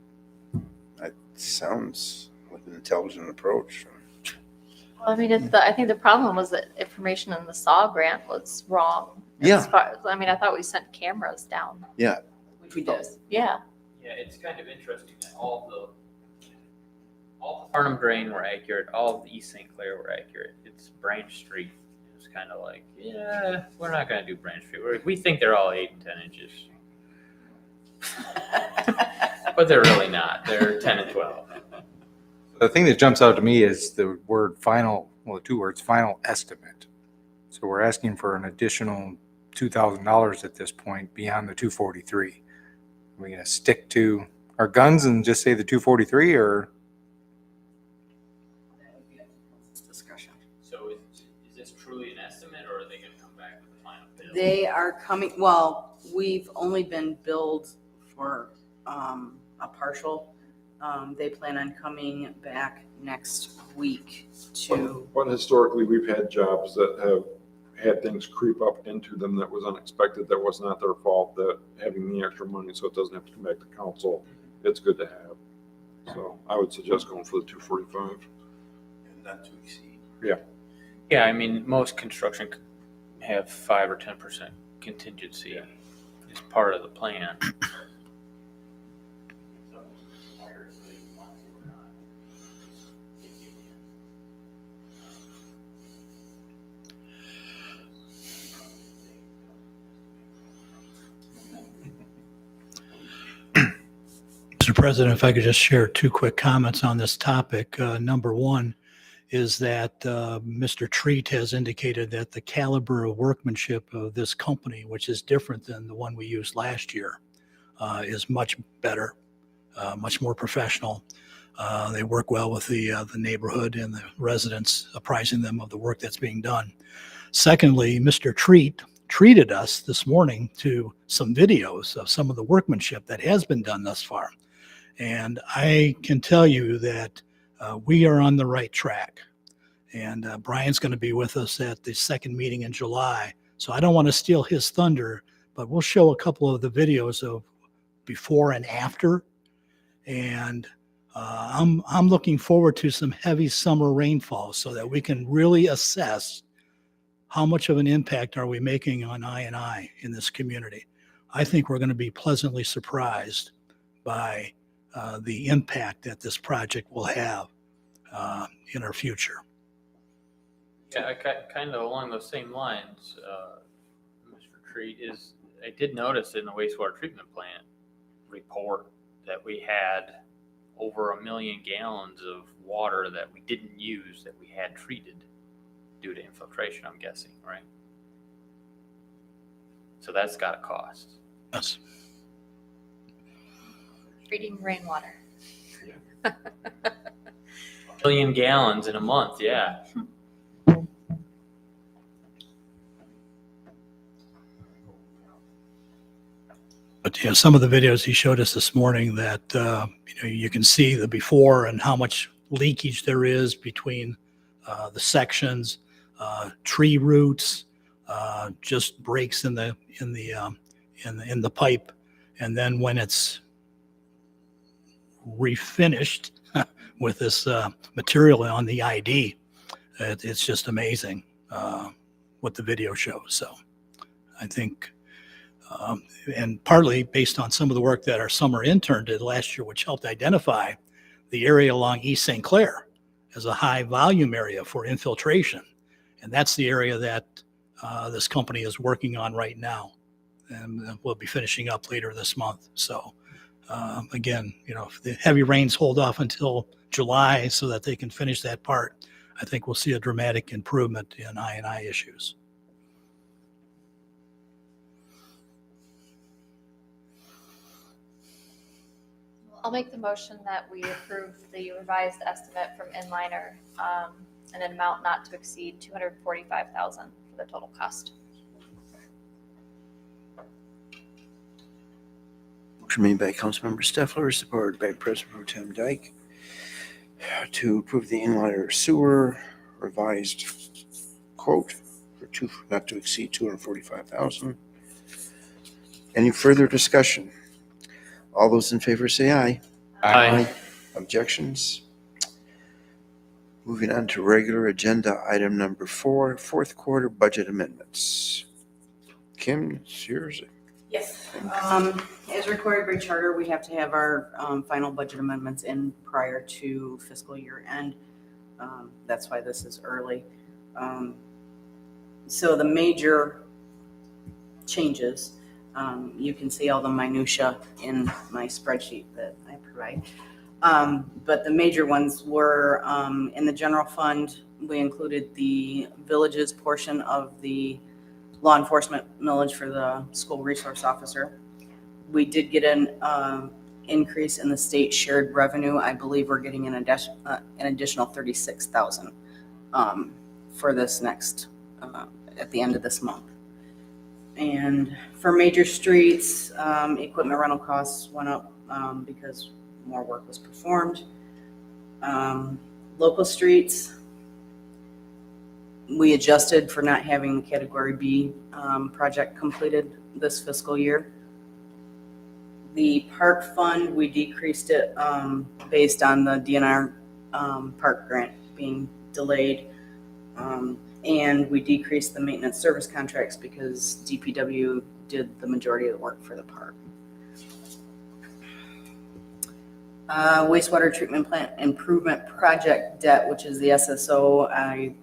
that sounds like an intelligent approach. Well, I mean, I think the problem was that information in the SAW grant was wrong. Yeah. I thought we sent cameras down. Yeah. Which we did. Yeah. Yeah, it's kind of interesting that all the Farnham Drain were accurate, all of the East St. Clair were accurate. It's Branch Street. It's kind of like, yeah, we're not going to do Branch Street. We think they're all 8 and 10 inches. But they're really not. They're 10 and 12. The thing that jumps out to me is the word final, well, the two words, final estimate. So we're asking for an additional $2,000 at this point beyond the 243. Are we going to stick to our guns and just say the 243, or? Discussion. So is this truly an estimate, or are they going to come back with the final bill? They are coming, well, we've only been billed for a partial. They plan on coming back next week to, But historically, we've had jobs that have had things creep up into them that was unexpected, that was not their fault, that having the extra money so it doesn't have to come back to council, it's good to have. So I would suggest going for the 245. And not to exceed. Yeah, I mean, most construction have 5 or 10% contingency as part of the plan. Mr. President, if I could just share two quick comments on this topic. Number one is that Mr. Treat has indicated that the caliber of workmanship of this company, which is different than the one we used last year, is much better, much more professional. They work well with the neighborhood and the residents, apprising them of the work that's being done. Secondly, Mr. treated us this morning to some videos of some of the workmanship that has been done thus far. And I can tell you that we are on the right track. And Brian's going to be with us at the second meeting in July. So I don't want to steal his thunder, but we'll show a couple of the videos of before and after. And I'm looking forward to some heavy summer rainfall so that we can really assess how much of an impact are we making on I&I in this community. I think we're going to be pleasantly surprised by the impact that this project will have in our future. Yeah, kind of along those same lines, Mr. Treat, I did notice in the wastewater treatment plant report that we had over 1 million gallons of water that we didn't use that we had treated due to infiltration, I'm guessing, right? So that's got a cost. Yes. Treating rainwater. 1 million gallons in a month, yeah. But some of the videos he showed us this morning that you can see the before and how much leakage there is between the sections, tree roots, just breaks in the pipe, and then when it's refinished with this material on the ID, it's just amazing what the video shows. So I think. And partly based on some of the work that our summer intern did last year, which helped identify the area along East St. Clair as a high volume area for infiltration. And that's the area that this company is working on right now. And we'll be finishing up later this month. So again, if the heavy rains hold off until July so that they can finish that part, I think we'll see a dramatic improvement in I&I issues. I'll make the motion that we approve the revised estimate from Inliner in an amount not to exceed $245,000 for the total cost. Motion made by Councilmember Steffler, supported by President Pro Tem Dyke, to approve the inliner sewer revised quote for not to exceed $245,000. Any further discussion? All those in favor say aye. Aye. Objections? Moving on to regular agenda item number 4, fourth quarter budget amendments. Kim, it's yours. Yes. As required by charter, we have to have our final budget amendments in prior to fiscal year end. That's why this is early. So the major changes, you can see all the minutia in my spreadsheet that I provide. But the major ones were in the general fund, we included the villages portion of the law enforcement millage for the school resource officer. We did get an increase in the state shared revenue. I believe we're getting an additional $36,000 for this next, at the end of this month. And for major streets, equipment rental costs went up because more work was performed. Local streets, we adjusted for not having the Category B project completed this fiscal year. The park fund, we decreased it based on the DNR park grant being delayed. And we decreased the maintenance service contracts because DPW did the majority of the work for the park. Wastewater treatment plant improvement project debt, which is the SSO, I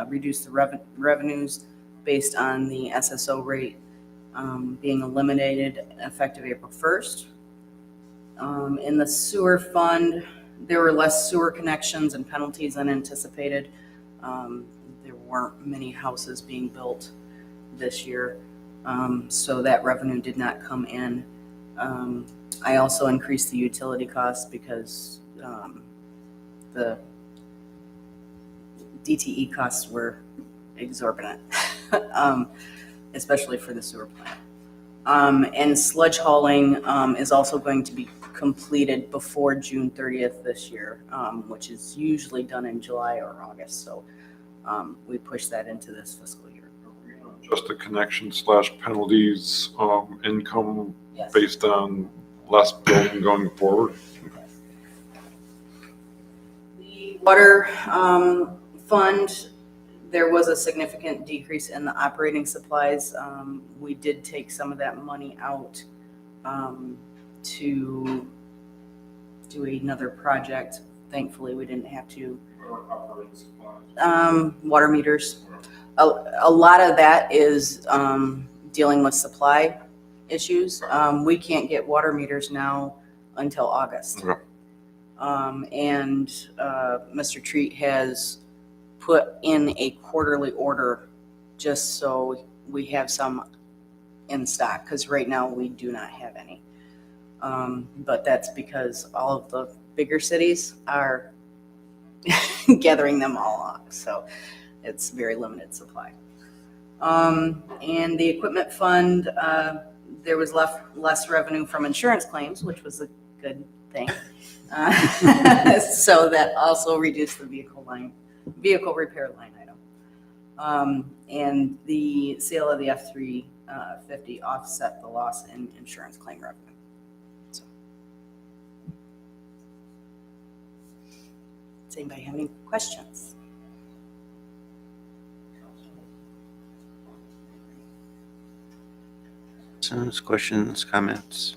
reduced the revenues based on the SSO rate being eliminated effective April 1st. In the sewer fund, there were less sewer connections and penalties than anticipated. There weren't many houses being built this year, so that revenue did not come in. I also increased the utility costs because the DTE costs were exorbitant, especially for the sewer plant. And sludge hauling is also going to be completed before June 30th this year, which is usually done in July or August. So we pushed that into this fiscal year. Just the connection / penalties, income Yes. based on less building going forward. The water fund, there was a significant decrease in the operating supplies. We did take some of that money out to do another project. Thankfully, we didn't have to. Water meters. A lot of that is dealing with supply issues. We can't get water meters now until August. Okay. And Mr. Treat has put in a quarterly order just so we have some in stock, because right now we do not have any. But that's because all of the bigger cities are gathering them all up, so it's very limited supply. And the equipment fund, there was less revenue from insurance claims, which was a good thing. So that also reduced the vehicle repair line item. And the sale of the F-350 offset the loss in insurance claim revenue. So. Does anybody have any questions? Questions, comments?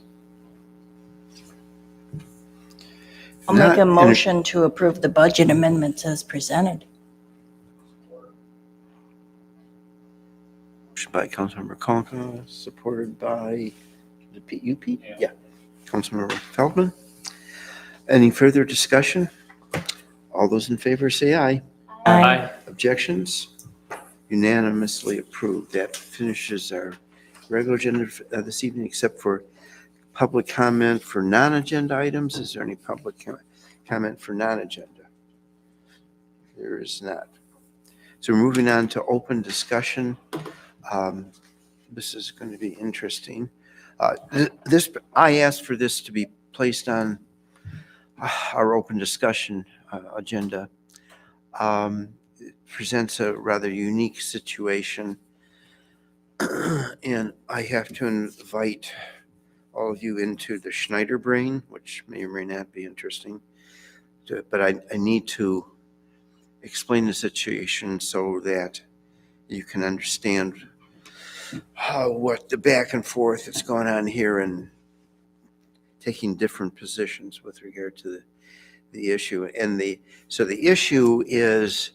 I'll make a Not- motion to approve the budget amendments as presented. Motion by Councilmember Conca, supported by the PUP? Yeah. Councilmember Feldman. Any further discussion? All those in favor say aye. Aye. Objections? Unanimously approved. That finishes our regular agenda this evening, except for public comment for non-agenda items. Is there any public comment for non-agenda? There is not. So we're moving on to open discussion. This is going to be interesting. I asked for this to be placed on our open discussion agenda. It presents a rather unique situation, and I have to invite all of you into the Schneider brain, which may or may not be interesting. But I need to explain the situation so that you can understand what the back and forth that's going on here and taking different positions with regard to the issue. And so the issue is,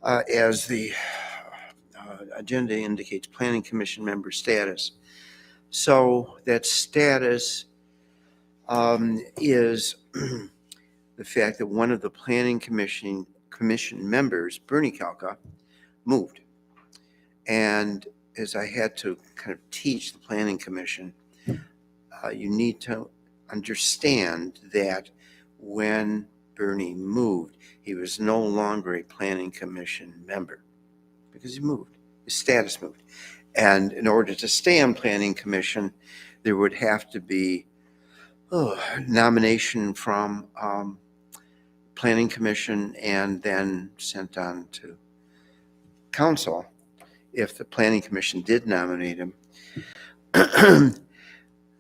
as the agenda indicates, Planning Commission member status. So that status is the fact that one of the Planning Commission members, Bernie Kalka, moved. And as I had to kind of teach the Planning Commission, you need to understand that when Bernie moved, he was no longer a Planning Commission member because he moved. His status moved. And in order to stay on Planning Commission, there would have to be nomination from Planning Commission and then sent on to council if the Planning Commission did nominate him.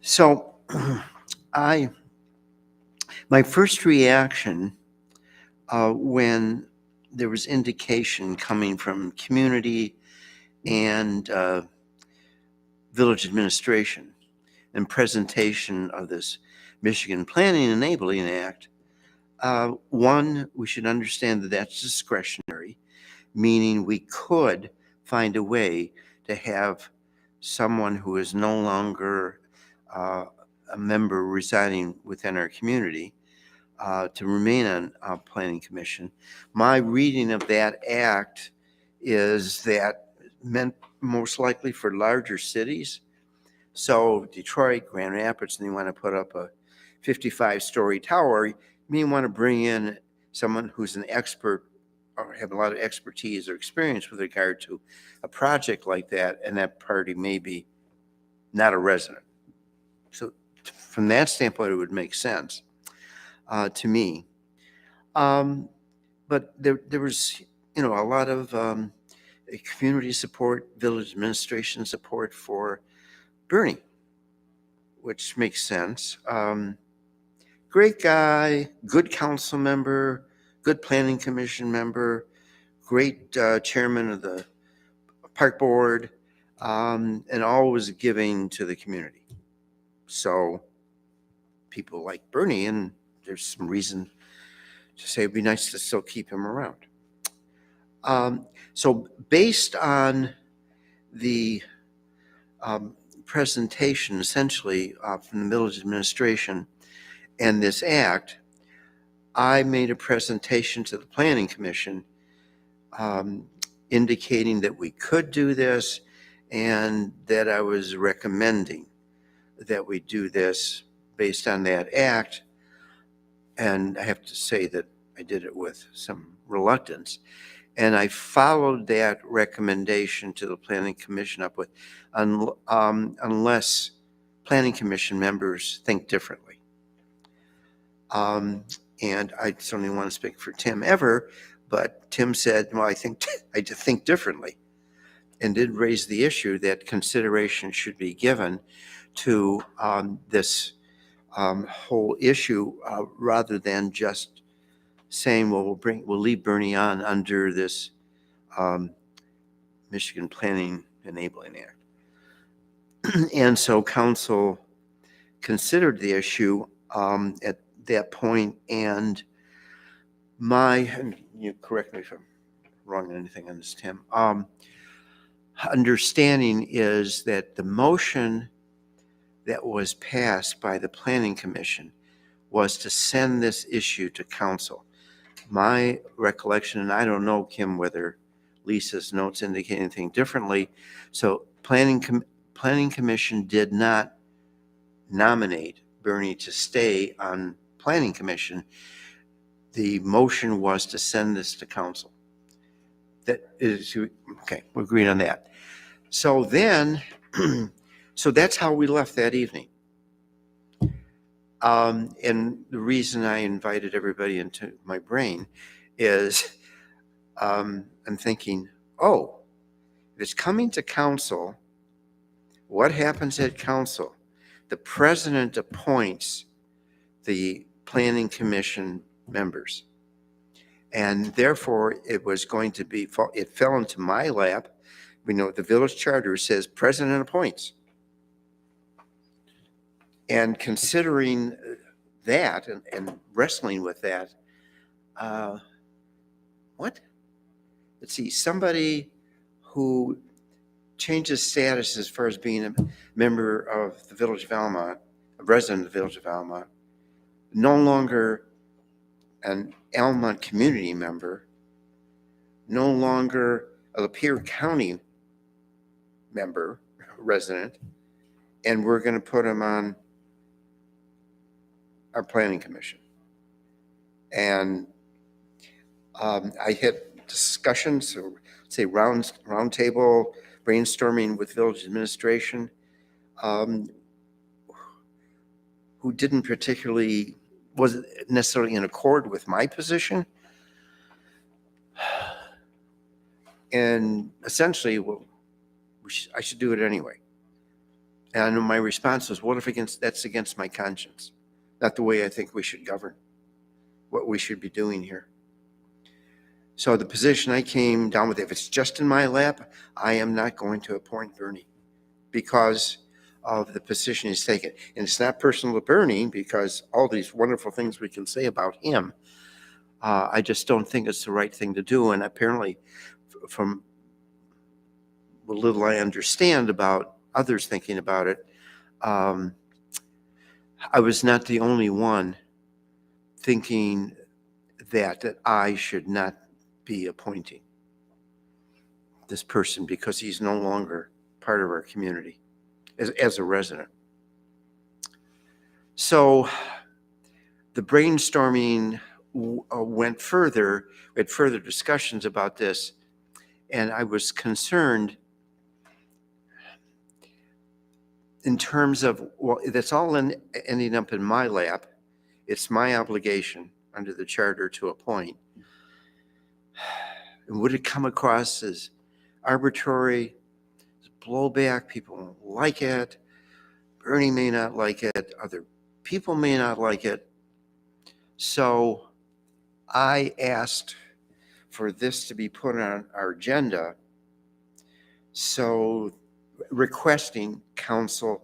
So my first reaction when there was indication coming from community and village administration and presentation of this Michigan Planning Enabling Act, one, we should understand that that's discretionary, meaning we could find a way to have someone who is no longer a member residing within our community to remain on Planning Commission. My reading of that act is that meant most likely for larger cities So Detroit, Grand Rapids, and they want to put up a 55-story tower, you may want to bring in someone who's an expert or have a lot of expertise or experience with regard to a project like that, and that party may be not a resident. So from that standpoint, it would make sense to me. But there was, a lot of community support, village administration support for Bernie, which makes sense. Great guy, good council member, good planning commission member, great chairman of the park board, and always giving to the community. So people like Bernie, and there's some reason to say it'd be nice to still keep him around. So based on the presentation, essentially, from the village administration and this act, I made a presentation to the Planning Commission indicating that we could do this and that I was recommending that we do this based on that act. And I have to say that I did it with some reluctance. And I followed that recommendation to the Planning Commission up with, unless Planning Commission members think differently. And I certainly want to speak for Tim ever, but Tim said, well, I think differently, and did raise the issue that consideration should be given to this whole issue rather than just saying, well, we'll leave Bernie on under this Michigan Planning Enabling Act. And so council considered the issue at that point, and and you correct me if I'm wrong on anything on this, Tim, understanding is that the motion that was passed by the Planning Commission was to send this issue to council. My recollection, and I don't know, Kim, whether Lisa's notes indicate anything differently, so Planning Commission did not nominate Bernie to stay on Planning Commission. The motion was to send this to council. That is, okay, we're agreed on that. So then, so that's how we left that evening. And the reason I invited everybody into my brain is I'm thinking, oh, if it's coming to council, what happens at council? The president appoints the Planning Commission members. And therefore, it was going to be, it fell into my lap. We know the village charter says president appoints. And considering that and wrestling with that, let's see, somebody who changes status as far as being a member of the Village of Almont, a resident of the Village of Almont, no longer an Almont community member, no longer a Lapeer County member, resident, and we're going to put him on our Planning Commission. And I had discussions, or say round table brainstorming with village administration, who didn't particularly, wasn't necessarily in accord with my position. And essentially, well, I should do it anyway. And I know my response was, what if that's against my conscience? Not the way I think we should govern, what we should be doing here. So the position I came down with, if it's just in my lap, I am not going to appoint Bernie because of the position he's taken. And it's not personal to Bernie, because all these wonderful things we can say about him, I just don't think it's the right thing to do. And apparently, from what little I understand about others thinking about it, I was not the only one thinking that I should not be appointing this person because he's no longer part of our community. as a resident. So the brainstorming went further. We had further discussions about this, and I was concerned in terms of, well, that's all ending up in my lap. It's my obligation under the charter to appoint. And would it come across as arbitrary, as blowback? People won't like it. Bernie may not like it. Other people may not like it. So I asked for this to be put on our agenda, so requesting council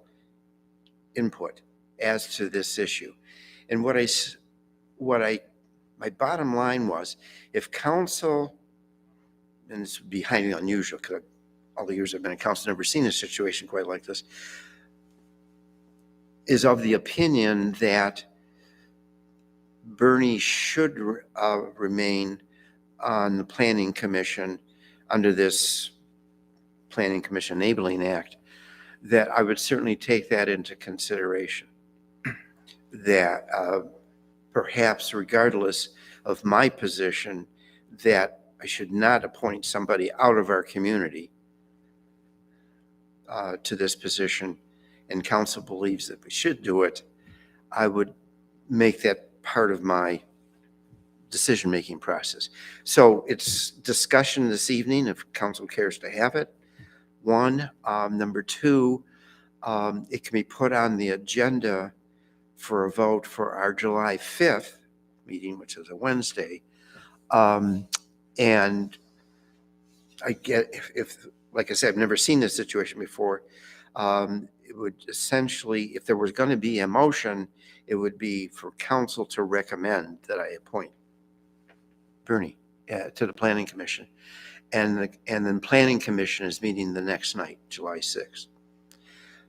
input as to this issue. And my bottom line was, if council, and this would be highly unusual because all the years I've been in council, never seen a situation quite like this, is of the opinion that Bernie should remain on the Planning Commission under this Planning Commission Enabling Act, that I would certainly take that into consideration. That perhaps regardless of my position, that I should not appoint somebody out of our community to this position, and council believes that we should do it, I would make that part of my decision-making process. So it's discussion this evening if council cares to have it. One. Number two, it can be put on the agenda for a vote for our July 5th meeting, which is a Wednesday. And I get, if like I said, I've never seen this situation before. It would essentially, if there was going to be a motion, it would be for council to recommend that I appoint Bernie to the Planning Commission. And then Planning Commission is meeting the next night, July 6th.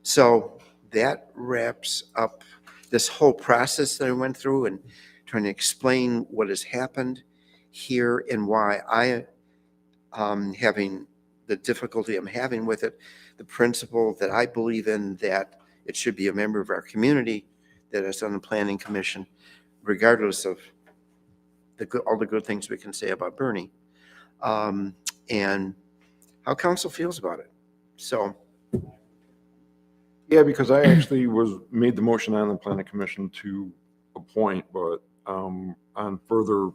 So that wraps up this whole process that I went through and trying to explain what has happened here and why I having the difficulty I'm having with it, the principle that I believe in, that it should be a member of our community that is on the Planning Commission, regardless of all the good things we can say about Bernie, and how council feels about it. So. Yeah, because I actually made the motion on the Planning Commission to appoint, but on further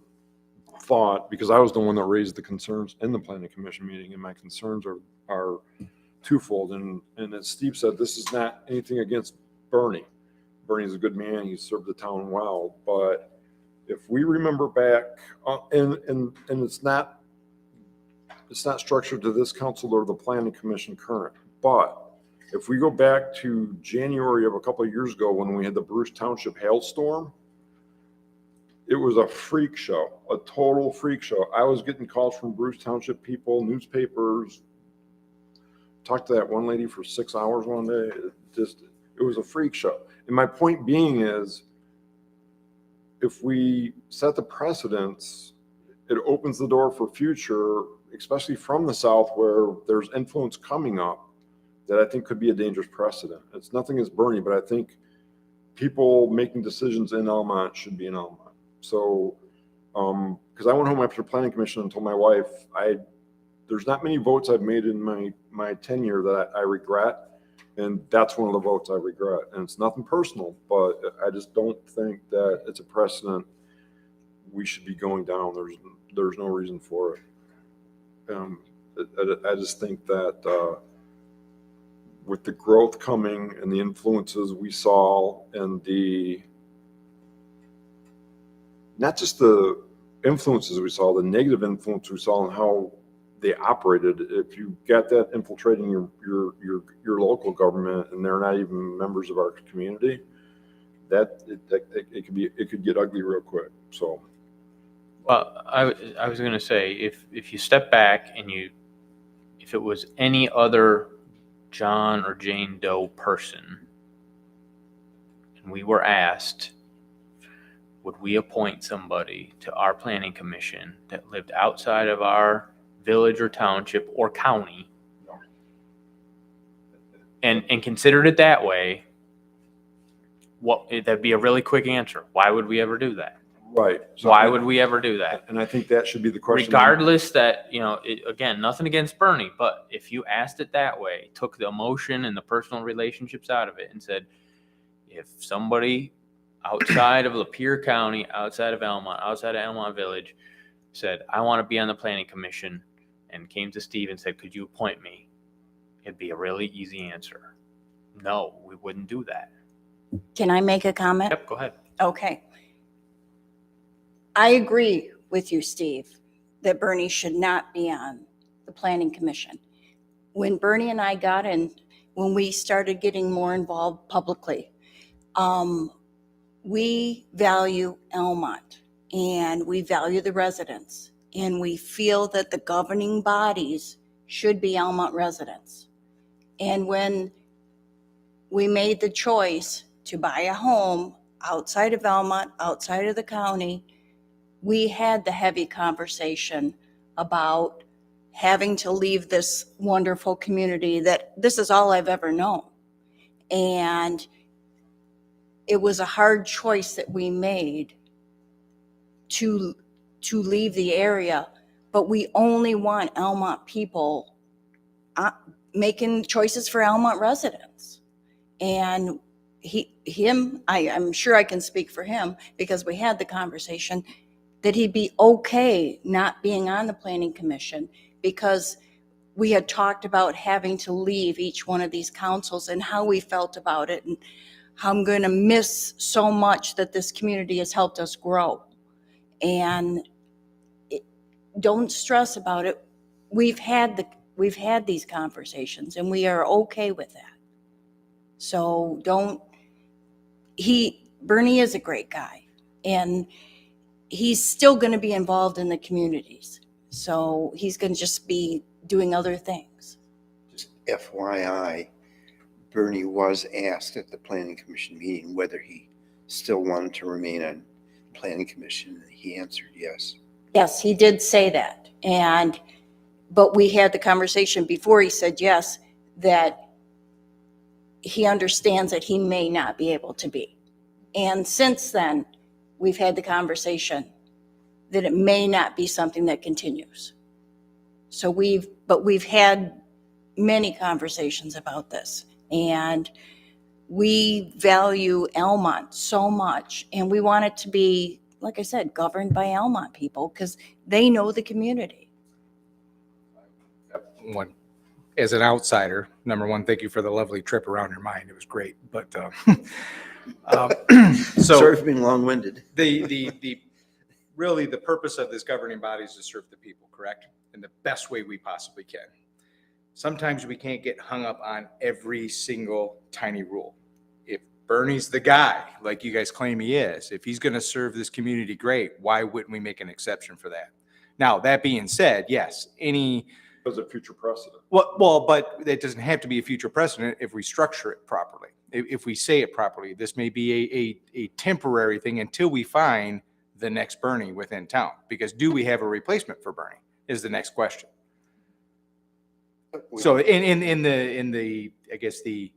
thought, because I was the one that raised the concerns in the Planning Commission meeting, and my concerns are twofold. And as Steve said, this is not anything against Bernie. Bernie's a good man. He served the town well. But if we remember back, and it's not structured to this council or the Planning Commission current, but if we go back to January of a couple of years ago when we had the Bruce Township hailstorm, it was a freak show, a total freak show. I was getting calls from Bruce Township people, newspapers. Talked to that one lady for 6 hours one day. It was a freak show. And my point being is, if we set the precedents, it opens the door for future, especially from the south where there's influence coming up, that I think could be a dangerous precedent. It's nothing against Bernie, but I think people making decisions in Elmont should be in Elmont. So, because I went home after Planning Commission and told my wife, there's not many votes I've made in my tenure that I regret, and that's one of the votes I regret. And it's nothing personal, but I just don't think that it's a precedent we should be going down. There's no reason for it. I just think that with the growth coming and the influences we saw and not just the influences we saw, the negative influence we saw and how they operated. If you got that infiltrating your local government and they're not even members of our community, it could get ugly real quick. So, Well, I was going to say, if you step back and if it was any other John or Jane Doe person, and we were asked, would we appoint somebody to our planning commission that lived outside of our village or township or county, and considered it that way, that'd be a really quick answer. Why would we ever do that? Right. So Why would we ever do that? And I think that should be the question. Regardless that, again, nothing against Bernie, but if you asked it that way, took the emotion and the personal relationships out of it and said, if somebody outside of Lapeer County, outside of Almont Village said, I want to be on the planning commission, and came to Steve and said, could you appoint me? It'd be a really easy answer. No, we wouldn't do that. Can I make a comment? Yep, go ahead. Okay. I agree with you, Steve, that Bernie should not be on the planning commission. When Bernie and I got in, when we started getting more involved publicly, we value Almont and we value the residents, and we feel that the governing bodies should be Almont residents. And when we made the choice to buy a home outside of Almont, outside of the county, we had the heavy conversation about having to leave this wonderful community that this is all I've ever known. And it was a hard choice that we made to leave the area, but we only want Almont people making choices for Almont residents. And I'm sure I can speak for him, because we had the conversation that he'd be okay not being on the planning commission, because we had talked about having to leave each one of these councils and how we felt about it, and how I'm going to miss so much that this community has helped us grow. And don't stress about it. We've had these conversations, and we are okay with that. So Bernie is a great guy, and he's still going to be involved in the communities. So he's going to just be doing other things. Just FYI, Bernie was asked at the planning commission meeting whether he still wanted to remain on planning commission, and he answered yes. Yes, he did say that. But we had the conversation before he said yes, that he understands that he may not be able to be. And since then, we've had the conversation that it may not be something that continues. So we've had many conversations about this, and we value Almont so much, and we want it to be, like I said, governed by Almont people, because they know the community. As an outsider, number one, thank you for the lovely trip around your mind. It was great. But Sorry for being long-winded. Really the purpose of this governing body is to serve the people, correct? In the best way we possibly can. Sometimes we can't get hung up on every single tiny rule. If Bernie's the guy, like you guys claim he is, if he's going to serve this community great, why wouldn't we make an exception for that? Now, that being said, yes, As a future precedent. well, but it doesn't have to be a future precedent if we structure it properly. If we say it properly, this may be a temporary thing until we find the next Bernie within town. Because do we have a replacement for Bernie is the next question. So in the I guess the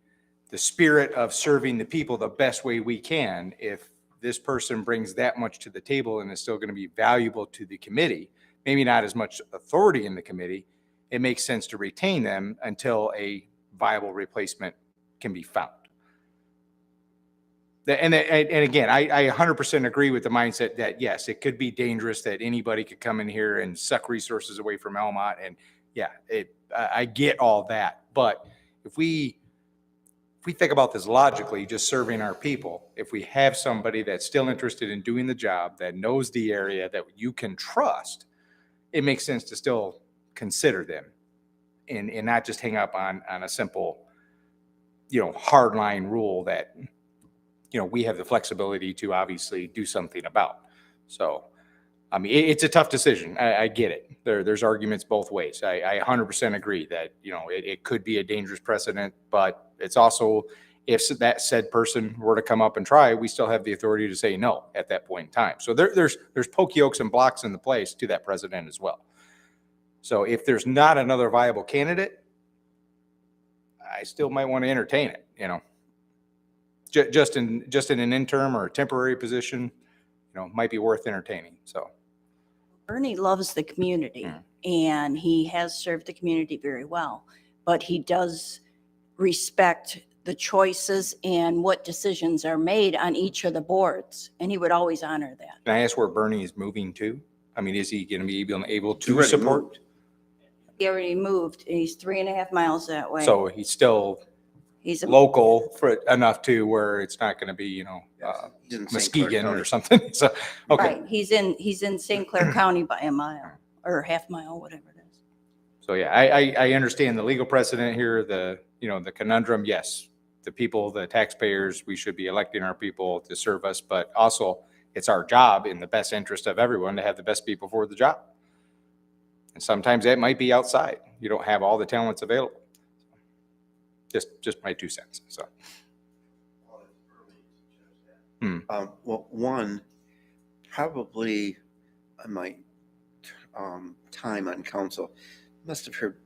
spirit of serving the people the best way we can, if this person brings that much to the table and is still going to be valuable to the committee, maybe not as much authority in the committee, it makes sense to retain them until a viable replacement can be found. And again, I 100% agree with the mindset that, yes, it could be dangerous that anybody could come in here and suck resources away from Almont. And yeah, I get all that. But if we think about this logically, just serving our people, if we have somebody that's still interested in doing the job, that knows the area, that you can trust, it makes sense to still consider them and not just hang up on a simple, hardline rule that, we have the flexibility to obviously do something about. So, I mean, it's a tough decision. I get it. There's arguments both ways. I 100% agree that, it could be a dangerous precedent, but it's also, if that said person were to come up and try, we still have the authority to say no at that point in time. So there's pokeyokes and blocks in the place to that precedent as well. So if there's not another viable candidate, I still might want to entertain it, you know. Just in an interim or a temporary position, you know, might be worth entertaining, so. Bernie loves the community Mm. and he has served the community very well, but he does respect the choices and what decisions are made on each of the boards, and he would always honor that. Can I ask where Bernie is moving to? I mean, is he going to be able He to already support? moved. He already moved. He's 3.5 miles that way. So he's still He's a local for enough to where it's not going to be, you know, He's in St. Clair Muskegon County. or something. So, okay. Right, he's in St. Clair County by a mile or half mile, whatever it is. So yeah, I understand the legal precedent here, the, you know, the conundrum. Yes, the people, the taxpayers, we should be electing our people to serve us, but also it's our job in the best interest of everyone to have the best people for the job. And sometimes that might be outside. You don't have all the talents available. Just my 2 cents, so. Well, one, probably my time on council, must have heard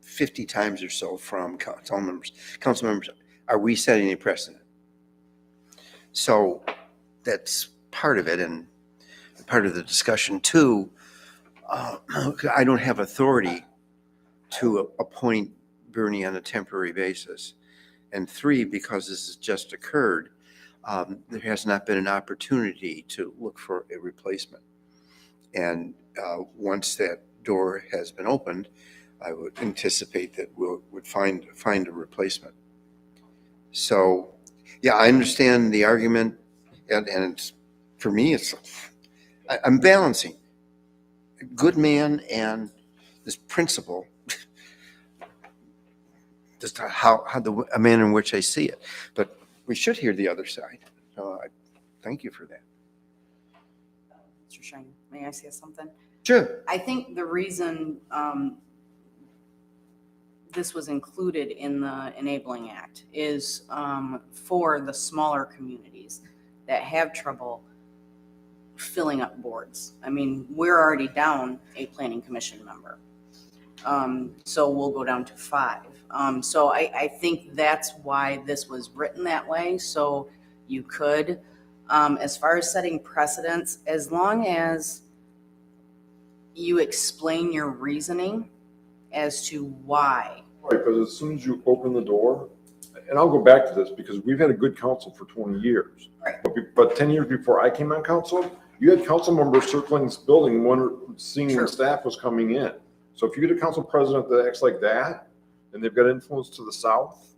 50 times or so from council members, are we setting a precedent? So that's part of it and part of the discussion. Two, I don't have authority to appoint Bernie on a temporary basis. And three, because this has just occurred, there has not been an opportunity to look for a replacement. And once that door has been opened, I would anticipate that we would find a replacement. So, yeah, I understand the argument, and it's, for me, I'm balancing a good man and this principle, just a manner in which I see it. But we should hear the other side. So I thank you for that. Mr. Shiner, may I say something? Sure. I think the reason this was included in the Enabling Act is for the smaller communities that have trouble filling up boards. I mean, we're already down a planning commission member. So we'll go down to 5. So I think that's why this was written that way. So you could, as far as setting precedents, as long as you explain your reasoning as to why. Right, because as soon as you open the door, and I'll go back to this because we've had a good council for 20 years. Right. But 10 years before I came on council, you had council members circling this building, seeing True. when staff was coming in. So if you get a council president that acts like that, and they've got influence to the south,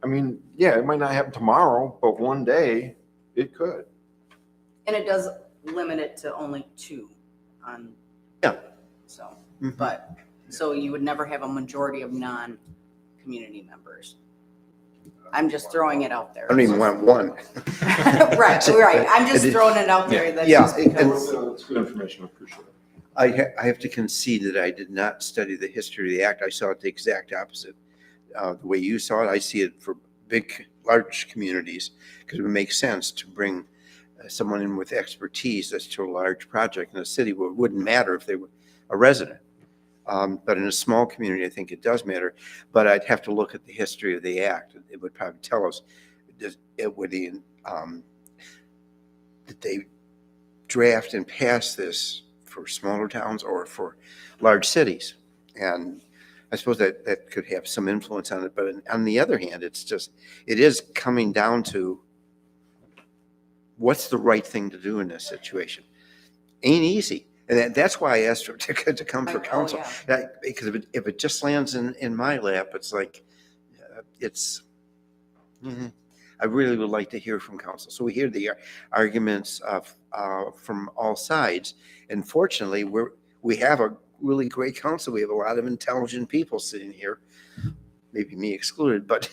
I mean, yeah, it might not happen tomorrow, but one day it could. And it does limit it to only 2 on. Yeah. So, Mhm. but, so you would never have a majority of non-community members. I'm just throwing it out there. I don't even want one. Right. I'm just throwing it out there. That's Yeah, just because. That's good information, I appreciate it. I have to concede that I did not study the history of the act. I saw it the exact opposite. The way you saw it, I see it for large communities, because it would make sense to bring someone in with expertise as to a large project in a city where it wouldn't matter if they were a resident. But in a small community, I think it does matter. But I'd have to look at the history of the act. It would probably tell us did they draft and pass this for smaller towns or for large cities. And I suppose that could have some influence on it. But on the other hand, it is coming down to what's the right thing to do in this situation. Ain't easy. And that's why I asked her to come for Oh, counsel. yeah. Because if it just lands in my lap, it's like, I really would like to hear from counsel. So we hear the arguments from all sides. And fortunately, we have a really great council. We have a lot of intelligent people sitting here, maybe me excluded, but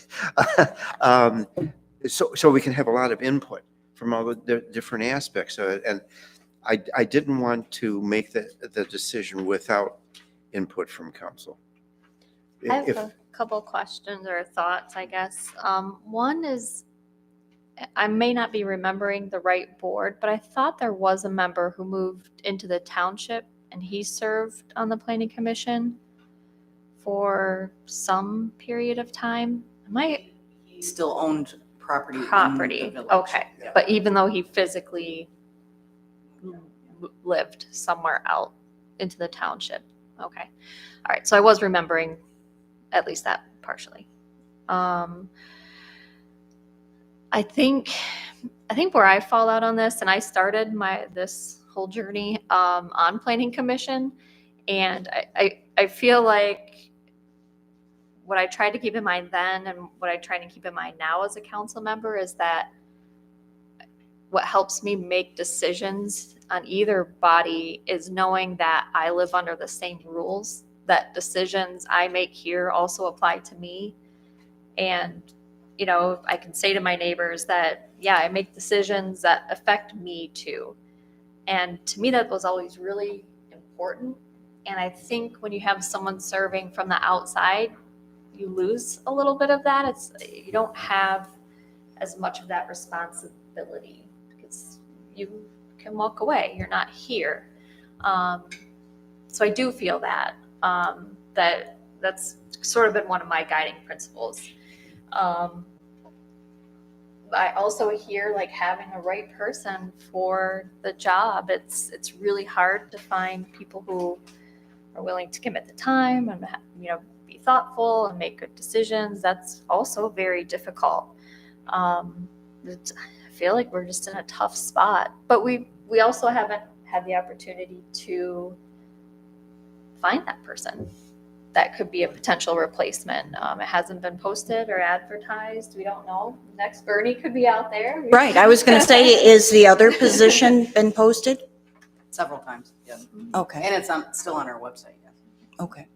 so we can have a lot of input from all the different aspects of it. And I didn't want to make the decision without input from council. I have a couple questions or thoughts, I guess. One is, I may not be remembering the right board, but I thought there was a member who moved into the township and he served on the planning commission for some period of time. He still owned property in the Property, village. okay. Yeah. But even though he physically lived somewhere out into the township. Okay. All right. So I was remembering at least that partially. I think where I fall out on this, and I started this whole journey on planning commission, and I feel like what I tried to keep in mind then and what I try to keep in mind now as a council member is that what helps me make decisions on either body is knowing that I live under the same rules, that decisions I make here also apply to me. And, you know, I can say to my neighbors that, yeah, I make decisions that affect me too. And to me, that was always really important. And I think when you have someone serving from the outside, you lose a little bit of that. You don't have as much of that responsibility because you can walk away. You're not here. So I do feel that, that's sort of been one of my guiding principles. I also hear like having a right person for the job. It's really hard to find people who are willing to commit the time and, you know, be thoughtful and make good decisions. That's also very difficult. I feel like we're just in a tough spot, but we also haven't had the opportunity to find that person that could be a potential replacement. It hasn't been posted or advertised. We don't know. Next Bernie could be out there. Right, I was going to say, is the other position been posted? Several times, yeah. Okay, And it's still on our website, yes. okay.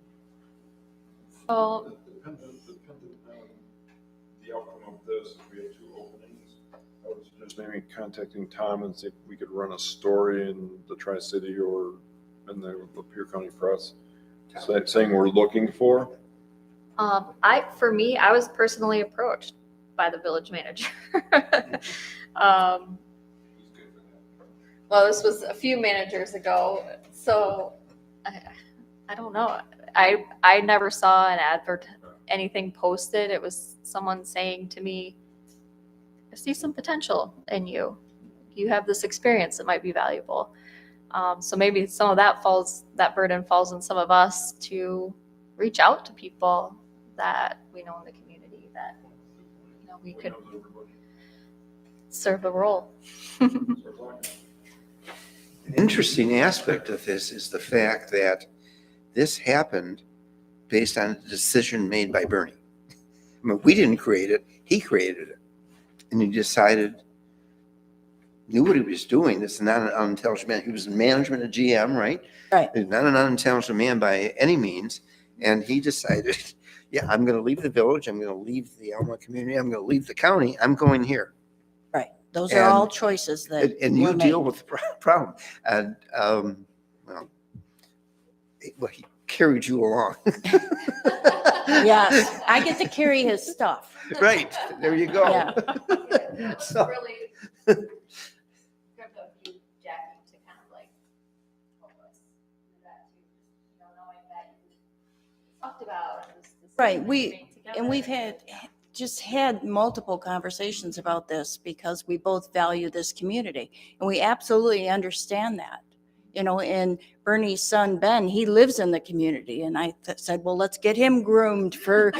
So Dependent on the outcome of this, if we have 2 openings, I would suggest maybe contacting Tom and see if we could run a story in the Tri-City or in the Lapeer County Press, saying we're looking for. for me, I was personally approached by the village manager. Well, this was a few managers ago, so I don't know. I never saw anything posted. It was someone saying to me, I see some potential in you. You have this experience that might be valuable. So maybe some of that burden falls on some of us to reach out to people that we know in the community that, you know, we could serve the role. An interesting aspect of this is the fact that this happened based on a decision made by Bernie. I mean, we didn't create it, he created it. And he decided, knew what he was doing. This is not an unintelligent man. He was in management at GM, right? Right. He's not an unintelligent man by any means. And he decided, yeah, I'm going to leave the village. I'm going to leave the Alma community. I'm going to leave the county. I'm going here. Right, those are all And- choices that And you were deal made. with the problem. And, well, he carried you along. Yes, I get to carry his stuff. Right, there you go. Yeah. So- Really good of you, Jackie, to kind of like help us do that too. You know, knowing that you talked about this. Right, decision we- made together. And we've had multiple conversations about this because we both value this community. And we absolutely understand that. You know, and Bernie's son, Ben, he lives in the community. And I said, well, let's get him groomed for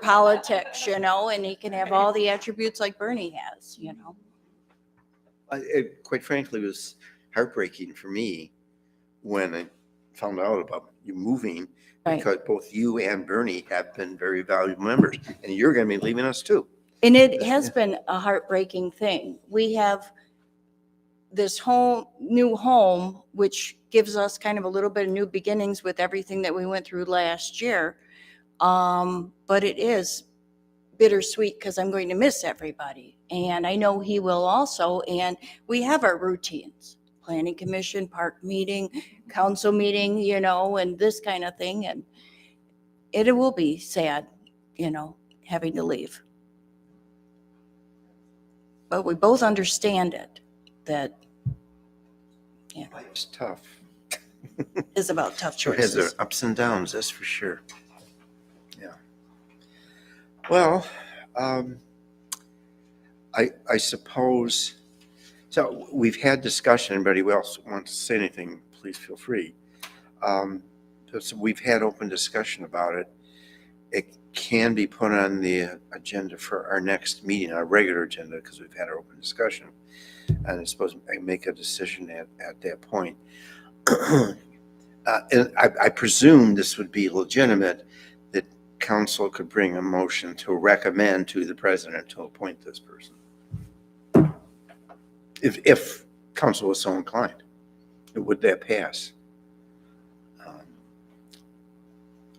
politics, you know, and he can have all the attributes like Bernie has, you know. It, quite frankly, was heartbreaking for me when I found out about you moving, Right. because both you and Bernie have been very valuable members, and you're going to be leaving us too. And it has been a heartbreaking thing. We have this new home, which gives us kind of a little bit of new beginnings with everything that we went through last year. But it is bittersweet because I'm going to miss everybody. And I know he will also. And we have our routines, planning commission, park meeting, council meeting, you know, and this kind of thing. And it will be sad, you know, having to leave. But we both understand it, that It's tough. is about tough It has their choices. ups and downs, that's for sure. Well, I suppose, so we've had discussion. Anybody else wants to say anything, please feel free. So we've had open discussion about it. It can be put on the agenda for our next meeting, our regular agenda, because we've had our open discussion. And it's supposed to make a decision at that point. And I presume this would be legitimate, that council could bring a motion to recommend to the president to appoint this person. If council was so inclined, would that pass?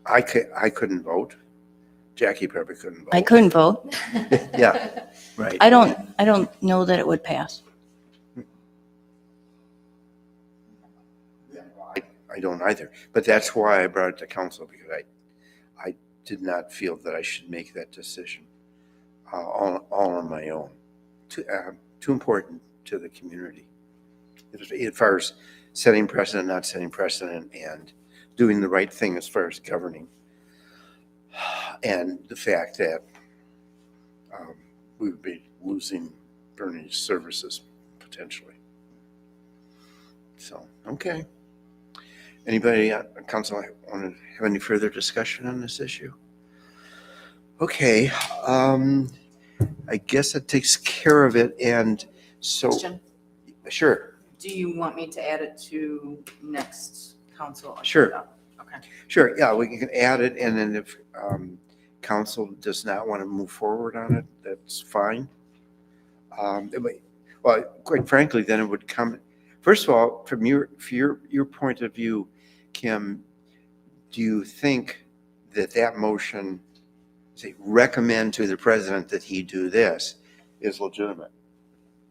I couldn't vote. Jackie probably couldn't vote. I couldn't vote. Yeah, right. I don't know that it would pass. I don't either, but that's why I brought it to council, because I did not feel that I should make that decision all on my own. Too important to the community as far as setting precedent, not setting precedent, and doing the right thing as far as governing, and the fact that we would be losing Bernie's services potentially. So, okay. Anybody, council, want to have any further discussion on this issue? Okay, I guess that takes care of it, and so, Question? sure, Do you want me to add it to next council? Sure. agenda? Okay. sure, yeah, we can add it, and then if council does not want to move forward on it, that's fine. Well, quite frankly, then it would come, first of all, from your point of view, Kim, do you think that motion, say, recommend to the president that he do this, is legitimate?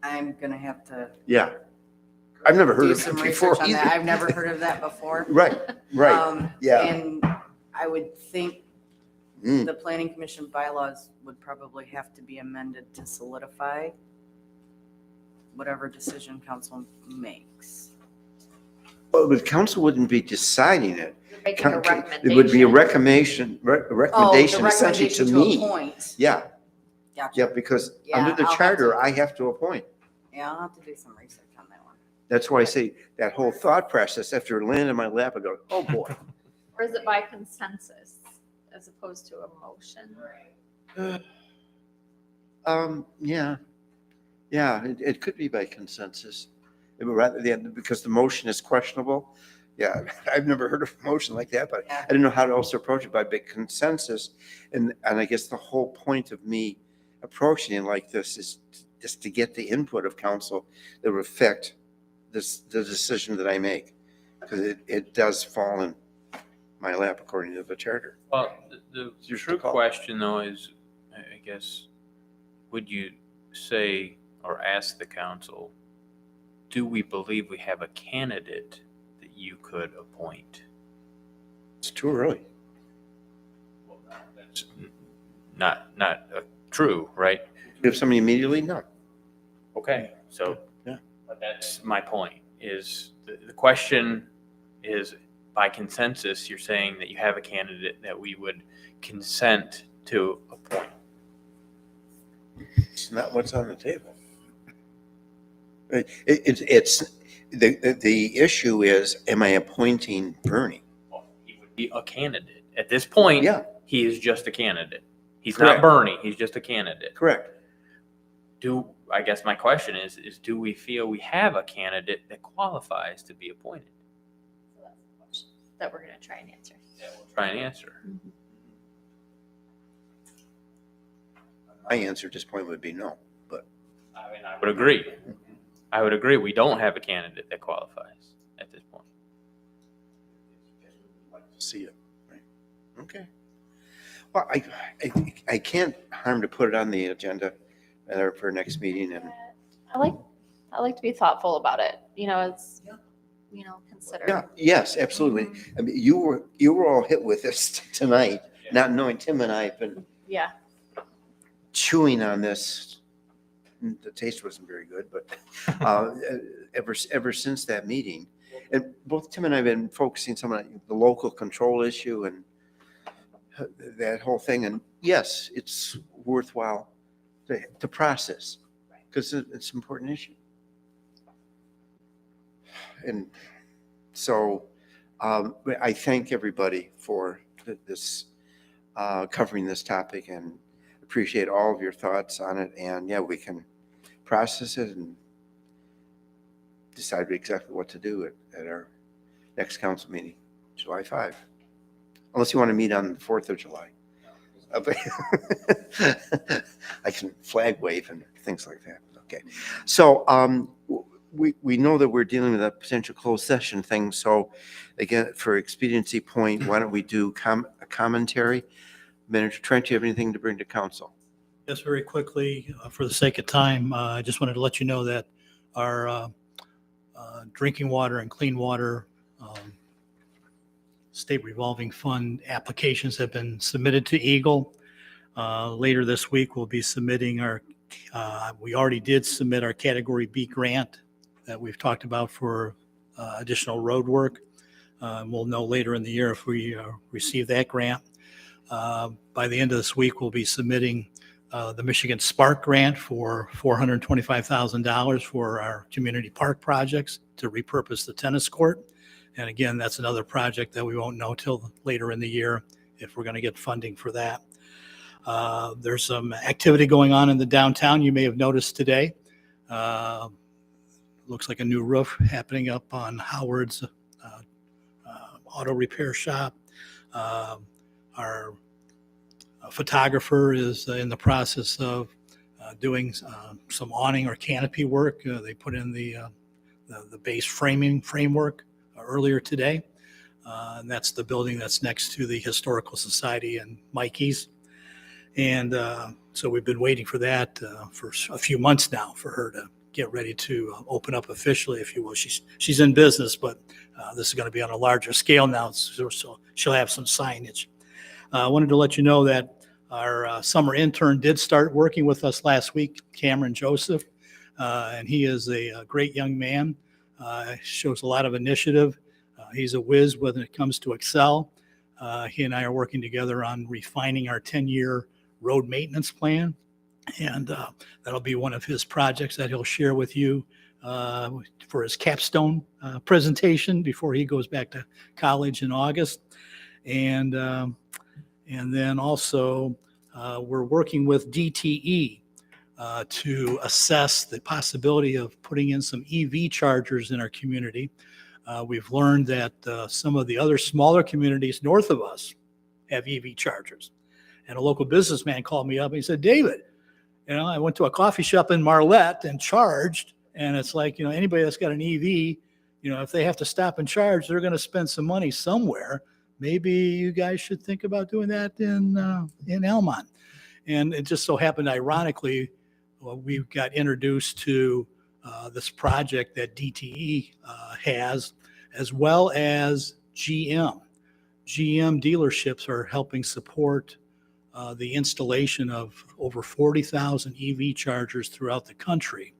I'm gonna have to Yeah. I've never heard do of some it before research on that. either. I've never heard of that before. Right, yeah. And I would think Mm. the planning commission bylaws would probably have to be amended to solidify whatever decision council makes. Well, but council wouldn't be deciding it. You're making a recommendation. It would be a recommendation essentially to me. Appoint. Yeah, Gotcha. yeah, because Yeah, under the I'll have charter, to- I have to appoint. Yeah, I'll have to do some research on that one. That's why I say that whole thought process, after it landed in my lap, I go, oh, boy. Or is it by consensus as opposed to a motion? Yeah, it could be by consensus. It would rather than, because the motion is questionable. Yeah, I've never heard of a motion like that, but I didn't know how to also approach it by big consensus. And I guess the whole point of me approaching it like this is just to get the input of council that would affect the decision that I make. Because it does fall in my lap according to the charter. Well, the your true call. question though is, I guess, would you say or ask the council, do we believe we have a candidate that you could appoint? It's too early. Well, that's not true, right? Do you have somebody immediately? No. Okay, so. Yeah. But that's my point, is the question is, by consensus, you're saying that you have a candidate that we would consent to appoint. It's not what's on the table. It's the issue is, am I appointing Bernie? Well, he would be a candidate. At this point, Yeah, he is just a candidate. He's Correct. not Bernie, he's just a candidate. correct. I guess my question is do we feel we have a candidate that qualifies to be appointed? So that's the question that we're gonna try and answer. That we'll try and answer. My answer at this point would be no. I mean, I would agree. I would agree. We don't have a candidate that qualifies at this point. See it. Right. Okay. Well, I can't harm to put it on the agenda for next meeting, and I like to be thoughtful about it. It's consider. yeah, yes, absolutely. I mean, you were all hit with this tonight, not knowing Tim and I have been Yeah. chewing on this. The taste wasn't very good, but ever since that meeting, and both Tim and I have been focusing some on the local control issue, and that whole thing. And yes, it's worthwhile to process because it's an important issue. And so I thank everybody for this covering this topic and appreciate all of your thoughts on it. And yeah, we can process it and decide exactly what to do at our next council meeting, July 5. Unless you want to meet on the 4th of July. I can flag wave and things like that. Okay. So we know that we're dealing with a potential closed session thing. So again, for expediency point, why don't we do a commentary? Manager Trent, do you have anything to bring to council? Yes, very quickly, for the sake of time, I just wanted to let you know that our drinking water and clean water state revolving fund applications have been submitted to Eagle. Later this week, we'll be submitting we already did submit our Category B grant that we've talked about for additional road work. We'll know later in the year if we receive that grant. By the end of this week, we'll be submitting the Michigan Spark grant for $425,000 for our community park projects to repurpose the tennis court. And again, that's another project that we won't know till later in the year if we're going to get funding for that. There's some activity going on in the downtown you may have noticed today. Looks like a new roof happening up on Howard's auto repair shop. Our photographer is in the process of doing some awning or canopy work. They put in the base framework earlier today. And that's the building that's next to the Historical Society and Mikey's. And so we've been waiting for that for a few months now for her to get ready to open up officially, if you will. She's in business, but this is going to be on a larger scale now, so she'll have some signage. I wanted to let you know that our summer intern did start working with us last week, Cameron Joseph, and he is a great young man. Shows a lot of initiative. He's a whiz when it comes to Excel. He and I are working together on refining our 10-year road maintenance plan, and that'll be one of his projects that he'll share with you for his capstone presentation before he goes back to college in August. And then also we're working with DTE to assess the possibility of putting in some EV chargers in our community. We've learned that some of the other smaller communities north of us have EV chargers. And a local businessman called me up and he said, David, I went to a coffee shop in Marlette and charged. And it's like, anybody that's got an EV, if they have to stop and charge, they're going to spend some money somewhere. Maybe you guys should think about doing that in Elmont. And it just so happened, ironically, we got introduced to this project that DTE has, as well as GM. GM dealerships are helping support the installation of over 40,000 EV chargers throughout the country.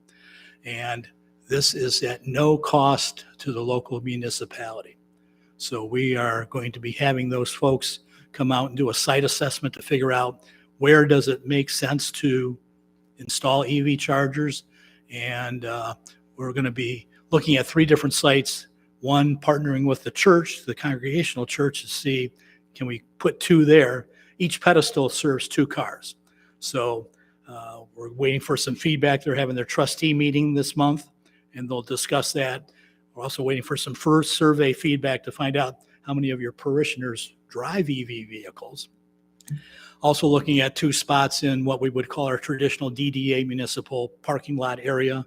And this is at no cost to the local municipality. So we are going to be having those folks come out and do a site assessment to figure out where does it make sense to install EV chargers. And we're going to be looking at 3 different sites. One, partnering with the church, the Congregational Church, to see can we put 2 there. Each pedestal serves 2 cars. So we're waiting for some feedback. They're having their trustee meeting this month, and they'll discuss that. We're also waiting for some first survey feedback to find out how many of your parishioners drive EV vehicles. Also looking at 2 spots in what we would call our traditional DDA municipal parking lot area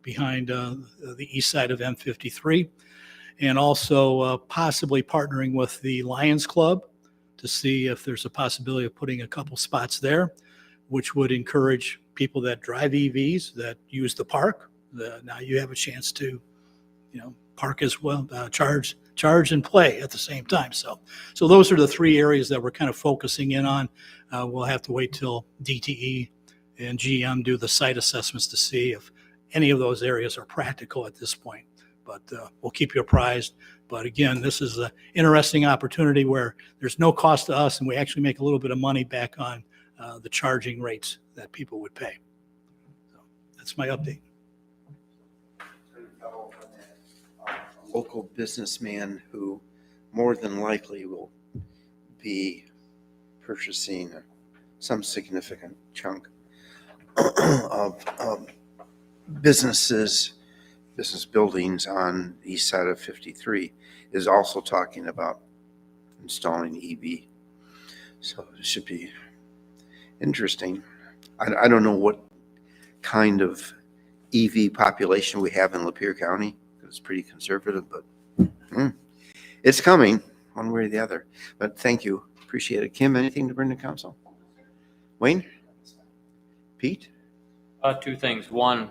behind the east side of M53. And also possibly partnering with the Lions Club to see if there's a possibility of putting a couple spots there, which would encourage people that drive EVs that use the park. Now you have a chance to, park as well, charge and play at the same time. So those are the 3 areas that we're kind of focusing in on. We'll have to wait till DTE and GM do the site assessments to see if any of those areas are practical at this point. But we'll keep you apprised. But again, this is an interesting opportunity where there's no cost to us and we actually make a little bit of money back on the charging rates that people would pay. So that's my update. Local businessman who more than likely will be purchasing some significant chunk of business buildings on the east side of 53 is also talking about installing EV. So it should be interesting. I don't know what kind of EV population we have in Lapeer County. It's pretty conservative, but it's coming one way or the other. But thank you. Appreciate it. Kim, anything to bring to council? Wayne? Pete? Two things. One,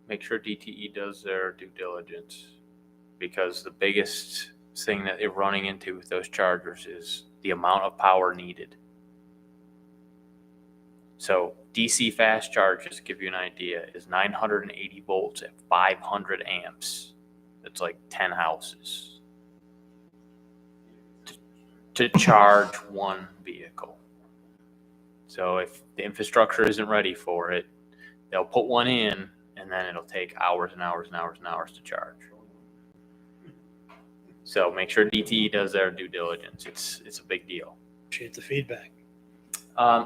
make sure DTE does their due diligence, because the biggest thing that they're running into with those chargers is the amount of power needed. So DC fast charge, just to give you an idea, is 980 volts at 500 amps. That's like 10 houses to charge one vehicle. So if the infrastructure isn't ready for it, they'll put one in and then it'll take hours and hours and hours and hours to charge. So make sure DTE does their due diligence. It's a big deal. Appreciate the feedback.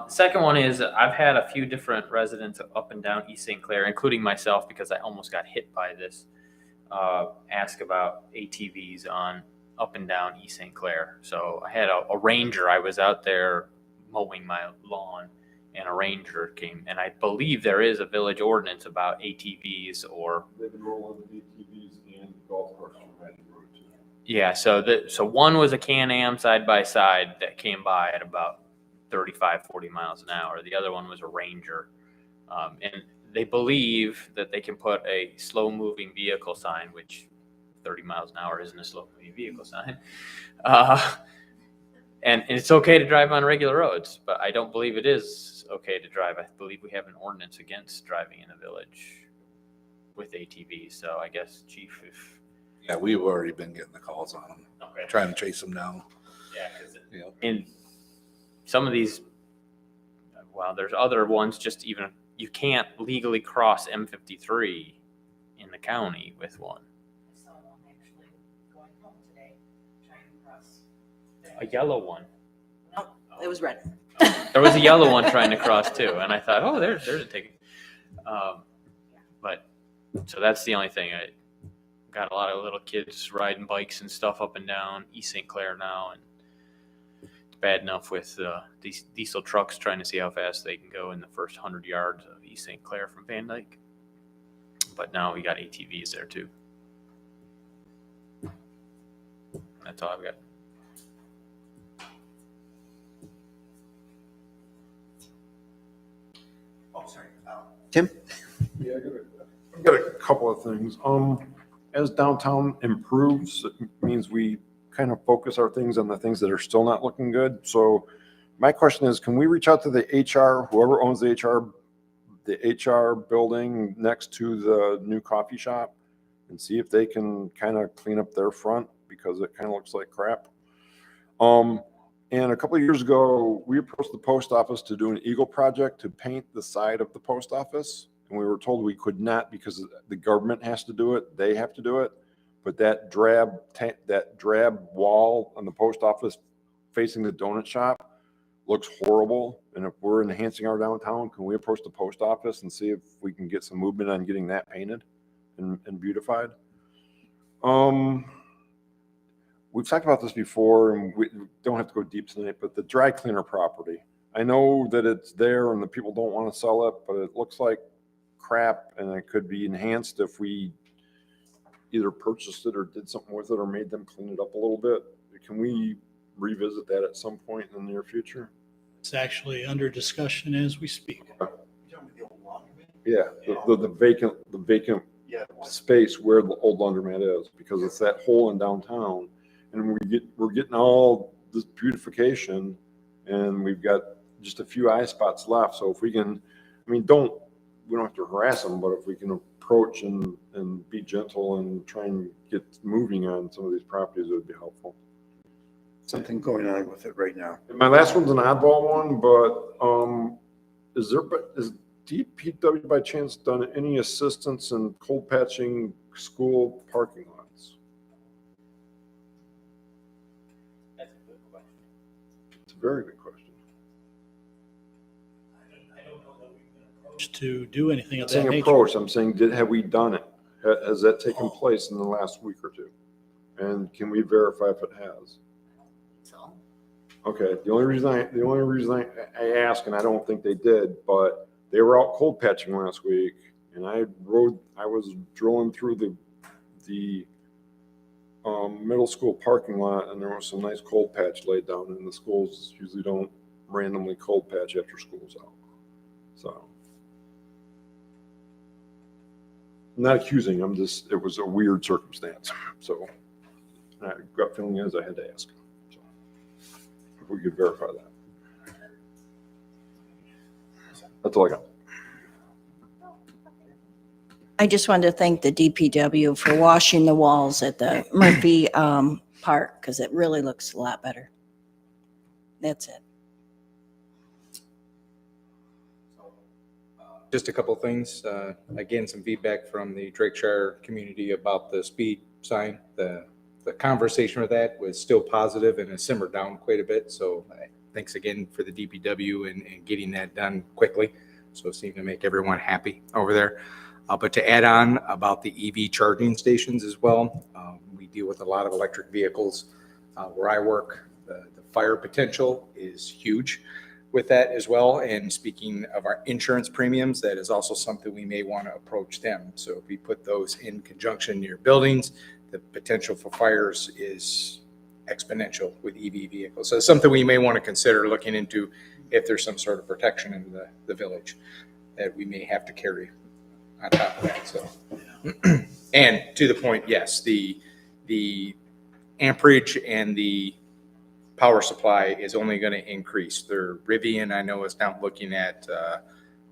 Second one is I've had a few different residents up and down East St. Clair, including myself, because I almost got hit by this, ask about ATVs on up and down East St. Clair. So I had a ranger. I was out there mowing my lawn, and a ranger came, and I believe there is a village ordinance about ATVs or. They've been rolling ATVs and golf carts on that road too. Yeah, so one was a Can-Am side by side that came by at about 35, 40 miles an hour. The other one was a Ranger. And they believe that they can put a slow moving vehicle sign, which 30 miles an hour isn't a slow moving vehicle sign. And it's okay to drive on regular roads, but I don't believe it is okay to drive. I believe we have an ordinance against driving in the village with ATVs. So I guess, Chief, if. Yeah, we've already been getting the calls on them, Okay. trying to chase them down. Yeah, because Yep. in some of these, well, there's other ones, just even, you can't legally cross M53 in the county with one. A yellow one. It was red. There was a yellow one trying to cross too, and I thought, oh, there's a ticket. But so that's the only thing. I got a lot of little kids riding bikes and stuff up and down East St. Clair now, and it's bad enough with these diesel trucks trying to see how fast they can go in the first 100 yards of East St. Clair from Van Dyke. But now we got ATVs there too. That's all I've got. Tim? Yeah, I've got a couple of things. As downtown improves, it means we kind of focus our things on the things that are still not looking good. So my question is, can we reach out to the HR, whoever owns the HR building next to the new coffee shop, and see if they can kind of clean up their front, because it kind of looks like crap. And a couple of years ago, we approached the post office to do an Eagle project to paint the side of the post office. And we were told we could not because the government has to do it. They have to do it. But that drab wall on the post office facing the donut shop looks horrible. And if we're enhancing our downtown, can we approach the post office and see if we can get some movement on getting that painted and beautified? We've talked about this before, and we don't have to go deep tonight, but the dry cleaner property. I know that it's there and the people don't want to sell it, but it looks like crap, and it could be enhanced if we either purchased it or did something with it or made them clean it up a little bit. Can we revisit that at some point in the near future? It's actually under discussion as we speak. Yeah, the vacant space where the old laundromat is, because it's that hole in downtown. And we're getting all this beautification, and we've got just a few eye spots left. So if we can, I mean, don't we don't have to harass them, but if we can approach and be gentle and try and get moving on some of these properties, it would be helpful. Something going on with it right now. And my last one's an oddball one, but is DPW by chance done any assistance in cold patching school parking lots? That's a good question. It's a very good question. To do anything I'm of that saying nature. approach, I'm saying, have we done it? Has that taken place in the last week or two? And can we verify if it has? So, Okay, the only reason I ask, and I don't think they did, but they were out cold patching last week, and I was drilling through the middle school parking lot, and there was some nice cold patch laid down, and the schools usually don't randomly cold patch after school's out. So. I'm not accusing, it was a weird circumstance, so my gut feeling is I had to ask. So, if we could verify that. That's all I got. I just wanted to thank the DPW for washing the walls at the Murphy Park, because it really looks a lot better. That's it. Just a couple of things. Again, some feedback from the Drakeshire community about the speed sign. The conversation with that was still positive and has simmered down quite a bit. So thanks again for the DPW and getting that done quickly. So it seemed to make everyone happy over there. But to add on about the EV charging stations as well, we deal with a lot of electric vehicles. Where I work, the fire potential is huge with that as well. And speaking of our insurance premiums, that is also something we may want to approach them. So if we put those in conjunction near buildings, the potential for fires is exponential with EV vehicles. So it's something we may want to consider looking into if there's some sort of protection in the village that we may have to carry on top of that. So, and to the point, yes, the amperage and the power supply is only going to increase. Their Rivian, I know, is now looking at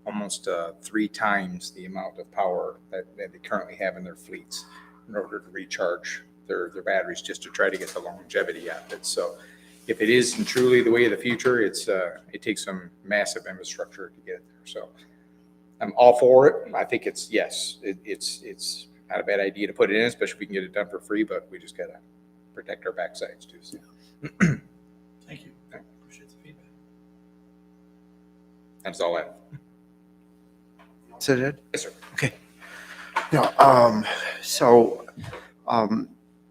almost 3 times the amount of power that they currently have in their fleets in order to recharge their batteries, just to try to get the longevity out of it. So if it is truly the way of the future, it takes some massive infrastructure to get there. So I'm all for it. I think it's not a bad idea to put it in, especially if we can get it done for free, but we just got to protect our backsides too. So. Thank you. Appreciate the feedback. That's all I have. Is that it? Yes, sir. Okay. Now,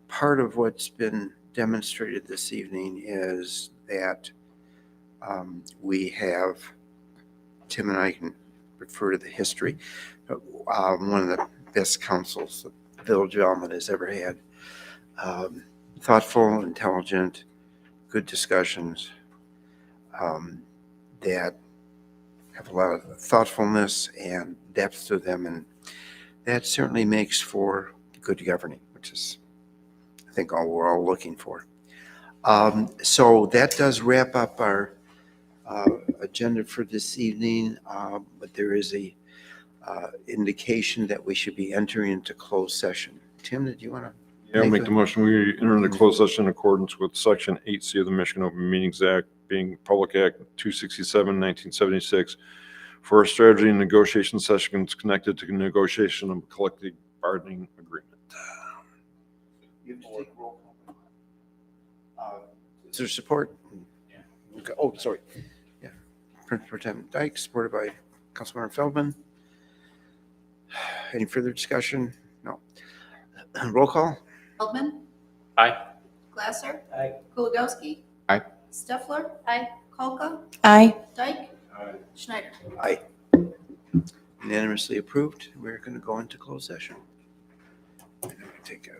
part of what's been demonstrated this evening is that we have, Tim and I can refer to the history, but one of the best councils the Village of Elmont has ever had. Thoughtful, intelligent, good discussions that have a lot of thoughtfulness and depth to them, and that certainly makes for good governing, which is, I think, all we're all looking for. So that does wrap up our agenda for this evening, but there is a indication that we should be entering into closed session. Tim, did you want to? Yeah, I'll make the motion. We enter into closed session in accordance with Section 8C of the Michigan Open Meetings Act, being Public Act 267, 1976, for a strategy and negotiation sessions connected to negotiation of a collective bargaining agreement. You have to take roll call. Is there support? Okay. Oh, sorry. Yeah. Pro Tem Dyke, supported by Councilmember Feldman. Any further discussion? No. Roll call? Feldman? Aye. Glasser? Aye. Kuligowski? Aye. Steffler? Aye. Kolka? Aye. Dyke? Schneider? Aye. Unanimously approved. We're going to go into closed session. I'm going to take a